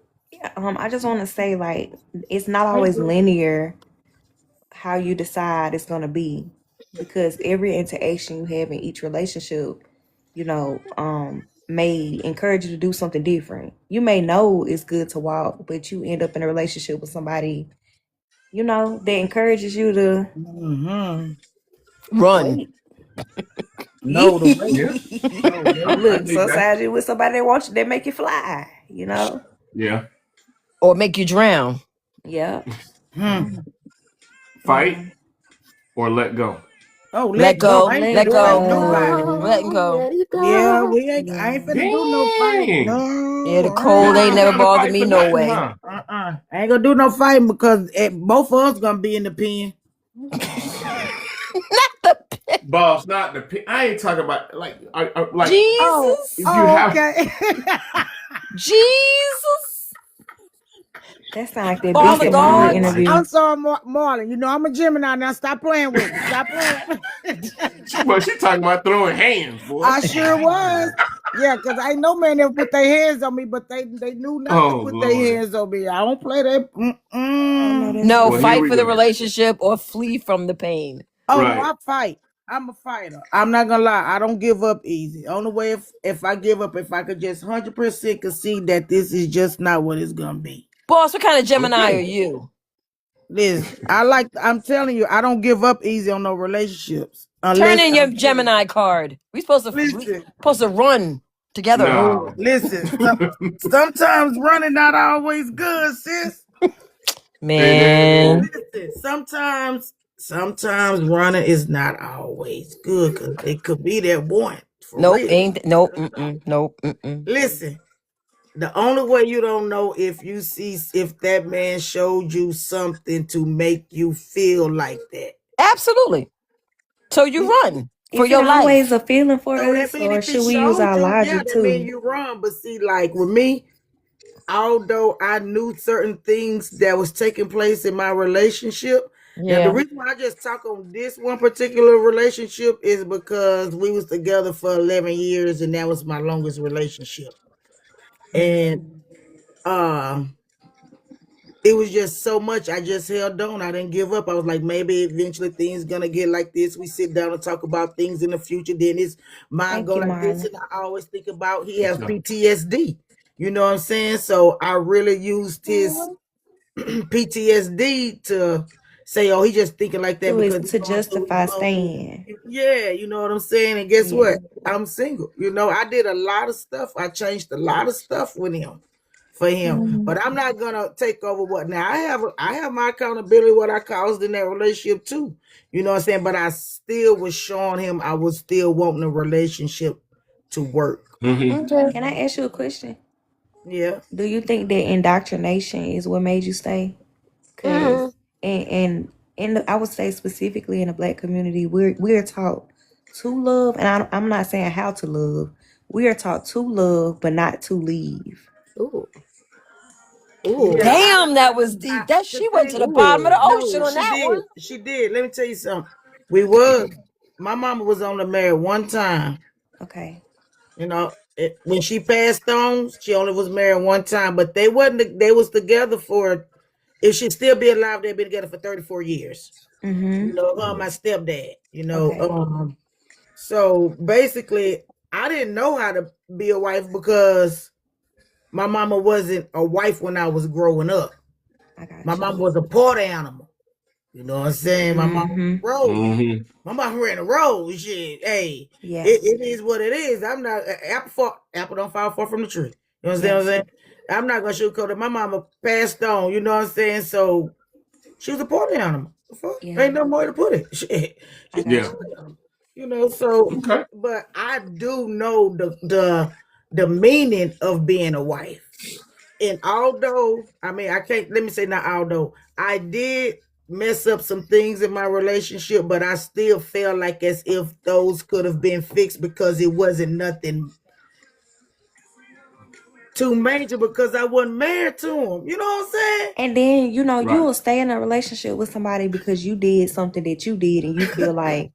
I just want to say like it's not always linear how you decide it's gonna be because every interaction you have in each relationship may encourage you to do something different. You may know it's good to walk, but you end up in a relationship with somebody, that encourages you to Run. wait. No, the way. Yeah, No, I they, Look, dig that. sometimes you with somebody that wants you, that make you fly, Yeah, Or make you drown. Yeah. fight or let go. oh, Let let go. go. I ain't Let Let finna fight go. nobody. Letting go. Let it Yeah, go. we ain't. I ain't finna do no fight. Dang. Yeah, the No. cold You ain't ain't never trying to bothered fight me for no nothing, way. huh? I ain't gonna do no fighting because both of us gonna be in the pen. Boss, not the. I ain't talking about like Oh, Jesus. if you have. okay. Jesus. That sound like that Father Beast Okay, of Mama God. anyway. interview. I'm sorry, Marlon. You know I'm a Gemini now. Stop playing with me. Stop playing with me. Well, she talking about throwing hands, boy. I sure was. Yeah, because I know man never put their hands on me, but they knew not to Oh put their Lord. hands on me. I don't play that. I know that's No, Well, here right. fight we for the go. relationship or flee from the pain. Oh no, Right. I fight. I'm a fighter. I'm not gonna lie. I don't give up easy. Only way if I give up, if I could just 100% concede that this is just not what it's gonna be. Boss, what kind of Gemini are Okay. you? Listen, I'm telling you, I don't give up easy on no relationships Turn unless in your I'm feeling. Gemini card. We supposed Listen, to run together. oh, No. listen. Sometimes running not always good, sis. Man. Listen, sometimes running is not always good because it could be that one for Nope, real. ain't nope, nope, Listen, the only way you don't know if you see if that man showed you something to make you feel like that. Absolutely. So you run for Is it your always life. a feeling for So that us, mean or if he should we use showed our you, yeah, logic that mean too? you wrong. But see, like with me, although I knew certain things that was taking place in my relationship. Now the Yeah. reason why I just talk on this one particular relationship is because we was together for 11 years and that was my longest relationship. And it was just so much. I just held on. I didn't give up. I was like, maybe eventually things gonna get like this. We sit down and talk about things in the future. Then his mind Thank go you, like this, Marlon. and I always think about he What's has up? PTSD. You know what I'm saying? So I really used his PTSD to say, oh, he just thinking like that because he's To going through his justify own. staying. Yeah, you know what I'm saying? And guess Yeah. what? I'm single. You know, I did a lot of stuff. I changed a lot of stuff with him for him. But I'm not gonna take over what now. I have my accountability, what I caused in that relationship too. You know what I'm saying? But I still was showing him I was still wanting a relationship to work. Okay. Can I ask you a question? Yeah. Do you think that indoctrination is what made you stay? Because and I would say specifically in the Black community, we're taught to love, and I'm not saying how to love. We are taught to love, but not to leave. Ooh. Yeah, Ooh. Damn, that was deep. That the she went to thing, the bottom of the ocean no, on she that did. one. She did. Let me tell you something. My mama was only married one time. Okay. You know, when she passed on, she only was married one time, but they was together for, if she'd still be alive, they'd been together for 34 years. You know, her and my stepdad, Okay. so basically I didn't know how to be a wife because my mama wasn't a wife when I was growing up. I got My you. mama was a party animal. You know what I'm saying? My mama rose. My mama ran a road. Shit, hey, Yeah. it is what it is. I'm not apple don't fall far from the tree. You know what I'm saying? I'm not gonna sugarcoat it. My mama passed on. You know what I'm saying? So she was a party animal. The fuck? Yeah. Ain't no more to put it. Shit. I She's a Yeah. got party you. animal. You know. So, Okay. but I do know the meaning of being a wife. And although, I mean, I can't, let me say not although, I did mess up some things in my relationship, but I still felt like as if those could have been fixed because it wasn't nothing too major because I wasn't married to him. You know what I'm saying? And then, you Right. will stay in a relationship with somebody because you did something that you did and you feel like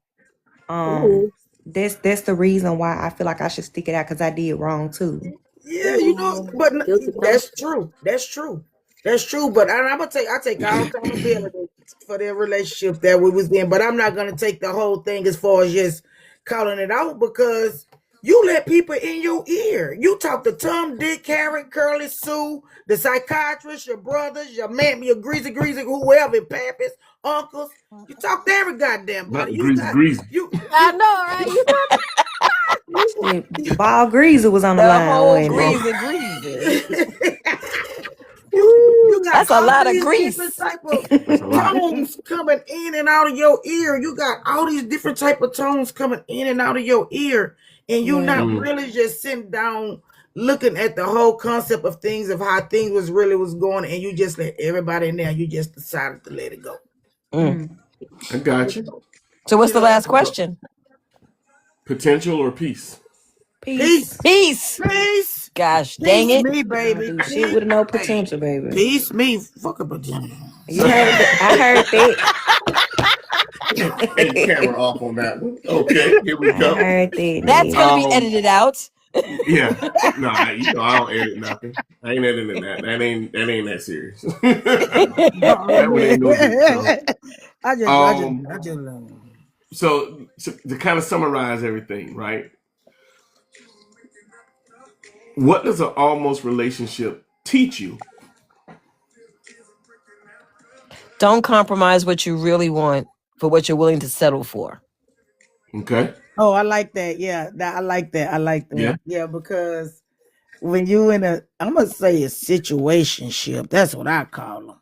Ooh. that's the reason why I feel like I should stick it out because I did wrong too. Yeah, Ooh. but Guilty that's conscience. true. That's true. That's true. But I take all accountability for their relationship that we was in. But I'm not gonna take the whole thing as far as just calling it out because You let people in your ear. You talk to Tom, Dick, Karen, Curly, Sue, the psychiatrist, your brothers, your man, your greasy, whoever, pappys, uncles. You talk to every goddamn Not body. the greasy. I know, right? Ball Greaser was on the The line, whole wasn't it? greasy. you got That's a all lot of these grease. different type of That's a lot. tones coming in and out of your ear. You got all these different type of tones coming in and out of your ear, and you're Yeah. not Mm. really just sitting down looking at the whole concept of things, of how things was going, and you just let everybody in there. You just decided to let it go. Mm. I got you. So what's You the know, last question? Potential or peace? Peace. Peace. Peace. Gosh, dang Peace it. me, I baby. don't do shit with no Hey, potential, baby. peace me. Fuck a potential. You heard that? I heard Hey, that. camera off on that one. Okay, here we I go. heard that. That's Nigga. gonna be edited out. Yeah. No, I don't edit nothing. I ain't editing that. That ain't that serious. That one ain't no big show. I just love it. So to kind of summarize everything, right? What does an almost relationship teach you? Don't compromise what you really want for what you're willing to settle for. Okay. Oh, I like that. Yeah, I like that. I like that. Yeah. Yeah, because when you in I'm gonna say a situationship, that's what I call them.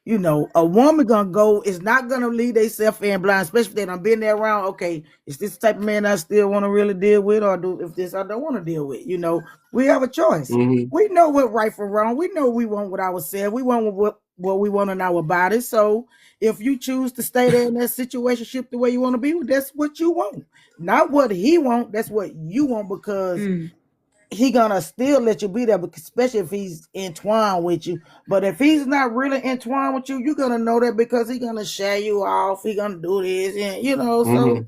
You know, a woman gonna go is not gonna leave themselves in blind, especially if they done been there around. Okay, is this the type of man I still want to really deal with, or if this I don't want to deal with? You know, we have a choice. Mm-hmm. We know what right from wrong. We know we want what ourselves. We want what we want in our body. So if you choose to stay there in that situationship the way you want to be, that's what you want. Not what he want. That's what you want, because he gonna still let you be there, because especially if he's entwined with you. But if he's not really entwined with you, you're gonna know that, because he's gonna share you off. He gonna do this, and you know. So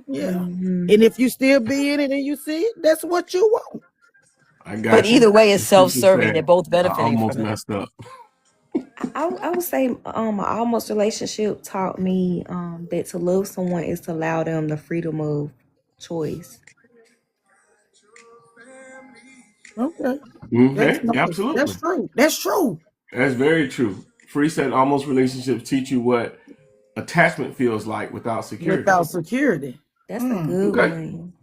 yeah. Mhm. And if you still be in it and you see it, that's what you want. I got But you. either way, it's As Keisha self-serving. said, They're both I benefiting almost from it. messed up. I would say an almost relationship taught me that to love someone is to allow them the freedom of choice. Okay. Okay. Absolutely. That's true. That's true. That's very true. Free said almost relationships teach you what attachment feels like without security. Without security. That's a good Okay. one.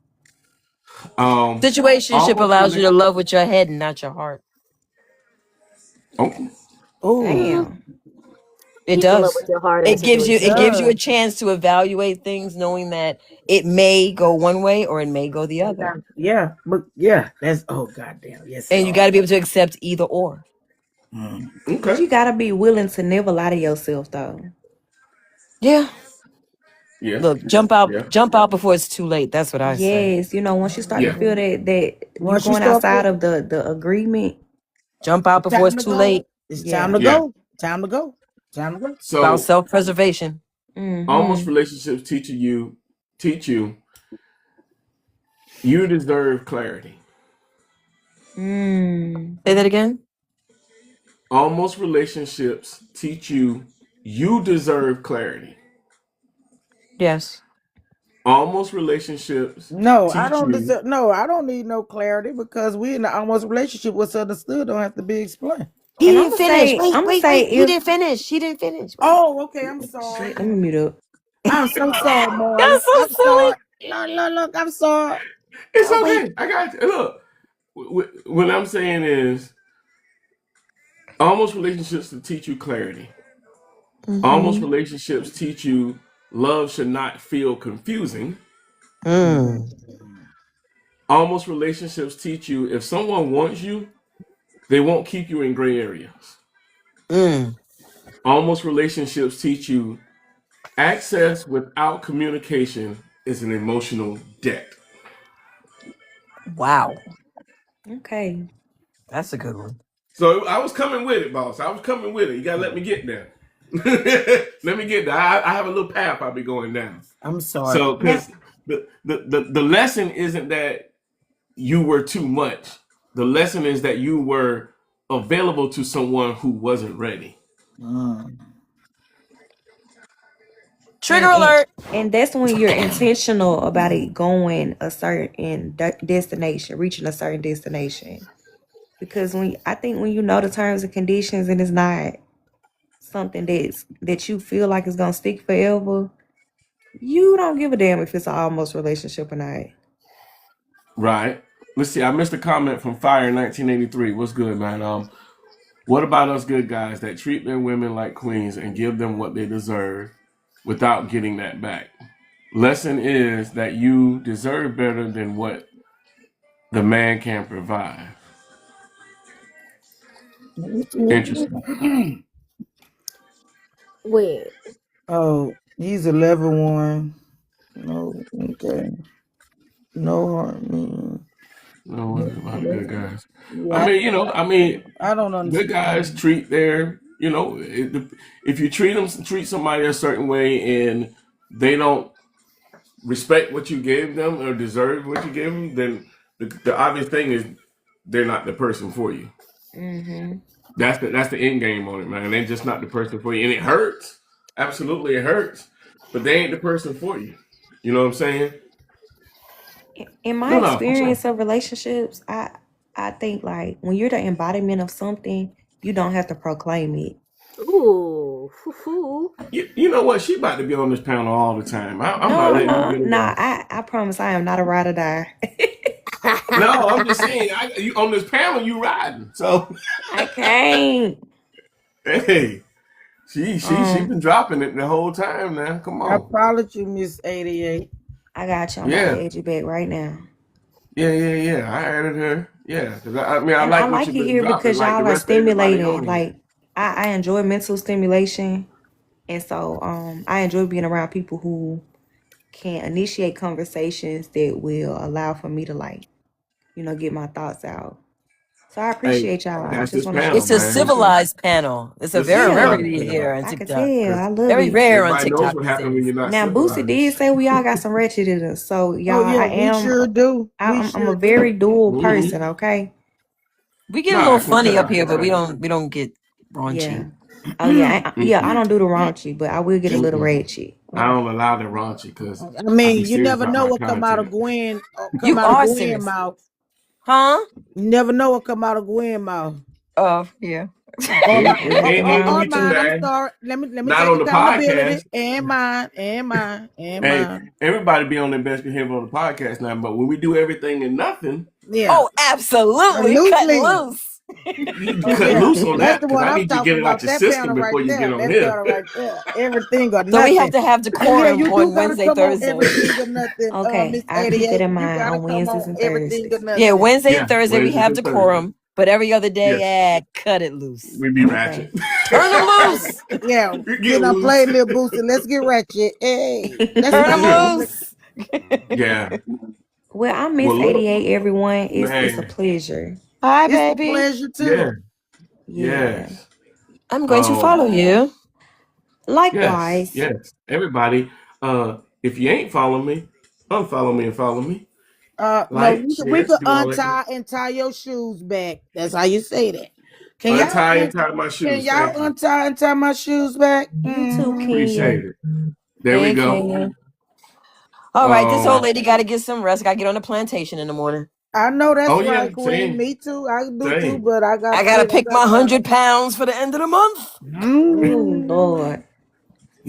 Situationship Almost allows you to love with your head and not your heart. Oh, Oh, Damn. It You can love does. with your heart in a It gives you situation. a chance to evaluate things, knowing that it may go one way or it may go the other. yeah, but yeah, that's goddamn, yes. And you got to be able to accept either or. But okay. you gotta be willing to never lie to yourself, though. Yeah. Yeah. Look, jump out Yeah. before it's too late. That's what I say. Yes, you know, once you start Yeah. to feel that you're Once you going start outside to- of the agreement, Jump out before it's too late. It's Yeah. time to Yeah. go. Time to go. Time to go. About So self-preservation. almost relationships teach you you deserve clarity. Say that again. Almost relationships teach you deserve clarity. Yes. Almost relationships No, teach I don't you. deserve. No, I don't need no clarity, because we in the almost relationship. What's understood don't have to be explained. He And didn't finish. Wait. He if didn't finish. He didn't finish. Wait. Oh, okay. I'm sorry. let me mute up. I'm so sorry, Marley. That's so I'm silly. sorry. Look, I'm sorry. It's Oh, okay. wait. I got you. Look, what I'm saying is, almost relationships to teach you clarity. Almost relationships teach you love should not feel confusing. Almost relationships teach you if someone wants you, they won't keep you in gray areas. Almost relationships teach you access without communication is an emotional debt. Wow. Okay. That's a good one. So I was coming with it, boss. I was coming with it. You gotta let me get there. Let me get there. I have a little path I'll be going down. I'm sorry. So because the lesson isn't that you were too much. The lesson is that you were available to someone who wasn't ready. Trigger and alert. and that's when you're intentional about it going a certain destination, reaching a certain destination. Because I think when you know the terms and conditions and it's not something that you feel like is gonna stick forever, you don't give a damn if it's an almost relationship or not. Right. Let's see. I missed a comment from Fire 1983. What's good, man? What about us good guys that treat their women like queens and give them what they deserve without getting that back? Lesson is that you deserve better than what the man can provide. Interesting. Wait, Oh, he's a level one. No, okay. No harm. No, what about good guys? Yeah, I mean, I don't good guys understand. treat their, if you treat somebody a certain way and they don't respect what you gave them or deserve what you gave them, then the obvious thing is they're not the person for you. Mm-hmm. That's the end game on it, man. They're just not the person for you, and it hurts. Absolutely, it hurts. But they ain't the person for you. You know what I'm saying? In my No, for sure. experience of relationships, I think like when you're the embodiment of something, you don't have to proclaim it. ooh, hoo-hoo. You know what? She about to be on this panel all the time. I'm not letting you get away. Nah, I promise I am not a ride or die. No, I'm just saying. You on this panel, you riding. So I can't. hey, she been dropping it the whole time now. Come I on. apologize, Miss 88. I got you. I'm Yeah. about to add you back right now. Yeah. I added her. Yeah, because I And like I what like you've it been here dropping. because Like the y'all are rest of everybody stimulating. on here. Like I enjoy mental stimulation, and so I enjoy being around people who can initiate conversations that will allow for me to get my thoughts out. So I Hey, appreciate y'all. I that's just this want to panel, It's a man. civilized panel. It's a This is very a Yeah, rarity civilized here panel. on I can TikTok. tell. I love Very it. rare on Everybody knows TikTok what these happened when days. you're not Now Boosie did civilized. say we all got some ratchet in us. So Oh y'all, yeah, we sure do. I'm a very dual person. Okay. We get a Nah, little I can funny tell. up here, but we don't get raunchy. Yeah. Oh yeah. I don't do the raunchy, but I will get a little Mm-mm. ratchet. I don't allow the raunchy because I I be mean, you serious never about know my what come out of content. Gwen. You Come out of are Gwen serious, mouth. huh? You never know what come out of Gwen mouth. Yeah. Or Ain't mine. we too I'm bad. sorry. Let me Not take on the accountability. podcast. And mine. Hey, everybody be on their best behavior on the podcast now, but when we do everything and nothing, Yeah. Oh, absolutely. Cut loose. you cut loose on That's that the because one I I'm need you to talking get it about. out your That system panel right before you there. get on That here. panel right there. Everything or So nothing. we have to have Yeah, decorum you do on gotta Wednesday, come on Thursday. everything or nothing. Okay, Miss I'll keep that 88. in You mind gotta on come Wednesdays on and everything or Thursdays. nothing. Yeah, Wednesday Yeah, and Thursday we Wednesdays have and Thursdays. decorum, but every other day, Yes. cut it loose. We be ratchet. Turn them loose. Yeah, Get get up, loose. play Lil Boosie. Let's get ratchet. Hey, that's Turn my them song. loose. Yeah. Well, I miss Well, look, 88, everyone. It's a man. pleasure. Hi, It's a baby. pleasure too. Yeah. Yeah. Yes. I'm going to follow you. Likewise. Yes. Everybody, if you ain't following me, unfollow me and follow me. No, Like, we share, could do all that. untie and tie your shoes back. That's how you say that. Can Untie y'all and tie my shoes. Can y'all Thank you. untie and tie my shoes back? You too, Appreciate Kenya. it. There we Thank go. you. All right, this old lady got to get some rest. Got to get on the plantation in the morning. I know that's Oh, yeah, right, Queen. same. Me too. I do Same. too, but I got. I got to pick my 100 pounds for the end of the month. Oh Lord.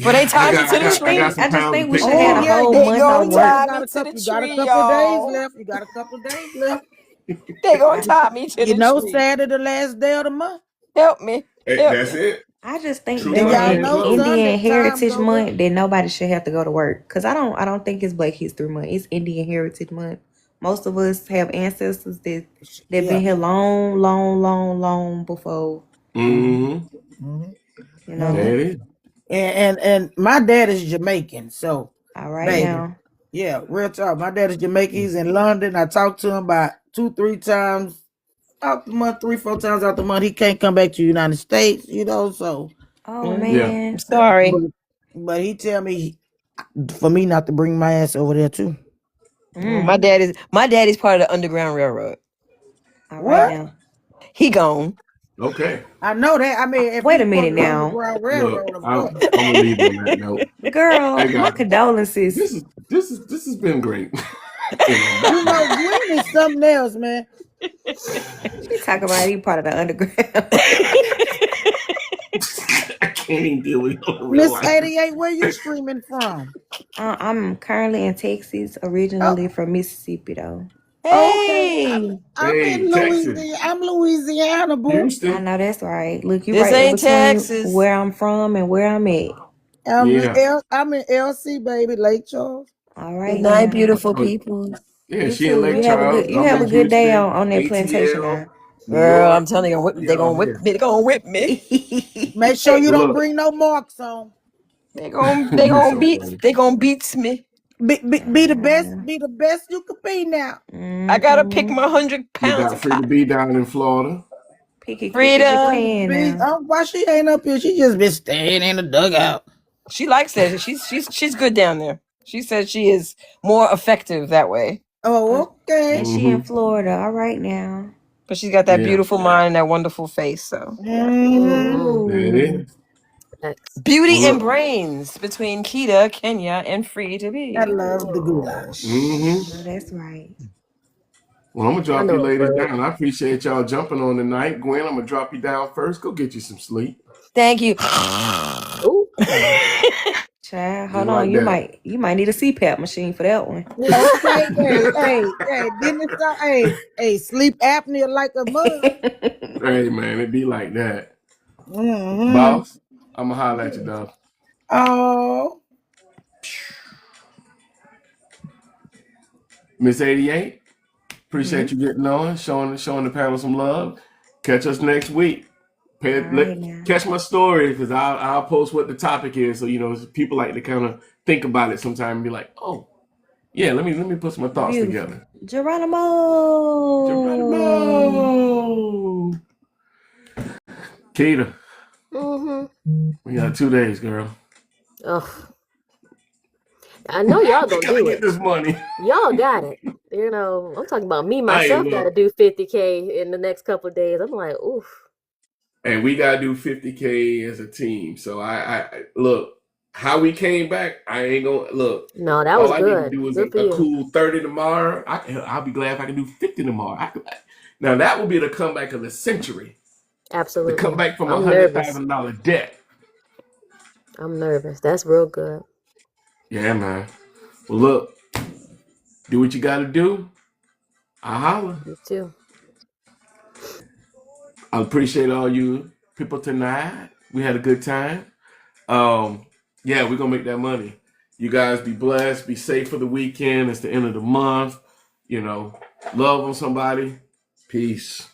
But they tied me to the I got tree. some I just pounds to think we pick should have a tomorrow. whole They month gonna of work. tie me to the You got a tree, couple days y'all. left. You got a couple days left. They gonna tie me to You the know, tree. Saturday, the last day of the month. Help me. Hey, Help that's me. it. I just think True And love y'all during and know clothes. Sunday Indian time Heritage go Month that nobody should have to go to work. Cause I don't think it's Black History Month. It's Indian Heritage Month. Most of us have ancestors that been here long before. Mm-hmm. You know. There it is. And my dad is Jamaican, so All right baby. now. Yeah, real talk. My dad is Jamaican. He's in London. I talked to him about 2-3 times out the month, 3-4 times out the month. He can't come back to the United States, so. Oh Yeah. man. I'm sorry. But he tell me for me not to bring my ass over there too. My daddy's part of the Underground Railroad. All What? right now. He gone. Okay. I know that. I mean, if Wait he a from minute the now. Underground Look, Railroad, of I'm course. gonna leave on that note. Girl, Hey my guys, condolences. this has been great. You know, Gwen is something else, man. She talking about he part of the underground. I can't even deal with it on real Miss life. 88, where you streaming from? I'm currently in Texas, originally from Mississippi though. Okay, Hey, I'm in Hey, Texas, Louisiana. I'm Louisiana, boo. I Houston. know that's right. Look, you this right in ain't between Texas. where I'm from and where I'm at. Yeah. I'm in LC, baby, Lake Charles. All Good right night, now. beautiful Oh, people. yeah, You she in too. Lake You have a Charles. good I'm in day Houston, on that plantation ATL, now. New Girl, I'm York. telling you, We they all gonna whip here. me. They gonna whip me. Make sure you don't Look, bring no marks on. They you gonna so beat. funny. They gonna beat me. Be the best. Be the best you could be now. I gotta pick Mm-hmm. my 100 pounds You got of free to be down in Florida. Pick your Frida. pan Be, now. why she ain't up here? She just been staying in the dugout. She likes that. She's good down there. She says she is more effective that way. Oh, okay. And she in Mm-hmm. Florida. All right now. But she's got that Yeah, beautiful mind and that wonderful face. So Mm-hmm. there it Ooh. is. Facts. beauty Well, and look. brains between Kita, Kenya, and Free to I be. love the goulash. Mm-hmm. No, that's right. Well, I'm gonna I drop you know it's ladies right. down. I appreciate y'all jumping on tonight. Gwen, I'm gonna drop you down first. Go get you some sleep. Thank you. Ooh. Child, Just hold like on. that. You might need a CPAP machine for that one. Okay, hey, didn't it sound, hey, sleep apnea like a mug? Hey man, it be like that. Mm-hmm. Boss, I'm gonna holler at you, dog. Oh, Miss 88, appreciate Mhm. you getting on, showing the panel some love. Catch us next week. All right now. Catch my story because I'll post what the topic is. So people like to kind of think about it sometime and be like, oh yeah, let me put some thoughts Beautiful. together. Geronimo. Geronimo. Keita, Mm-hmm. we got 2 days, girl. Ugh. I know y'all We gonna gotta do get it. this money. Y'all got it. You know, I'm talking about me Hey, myself. Got to look. do 50K in the next couple of days. I'm like, oof. And we gotta do 50K as a team. So I look how we came back. I ain't gonna look. No, that All was I need to good. do is Good for a you. cool 30 tomorrow. I'll be glad if I can do 50 tomorrow. Now that will be the comeback of the century. The Absolutely. comeback from a I'm nervous. $100,000 debt. I'm nervous. That's real good. Yeah, man. Well, look, do what you gotta do. I holler. You too. I appreciate all you people tonight. We had a good time. Yeah, we're gonna make that money. You guys be blessed, be safe for the weekend. It's the end of the month. Love on somebody. Peace.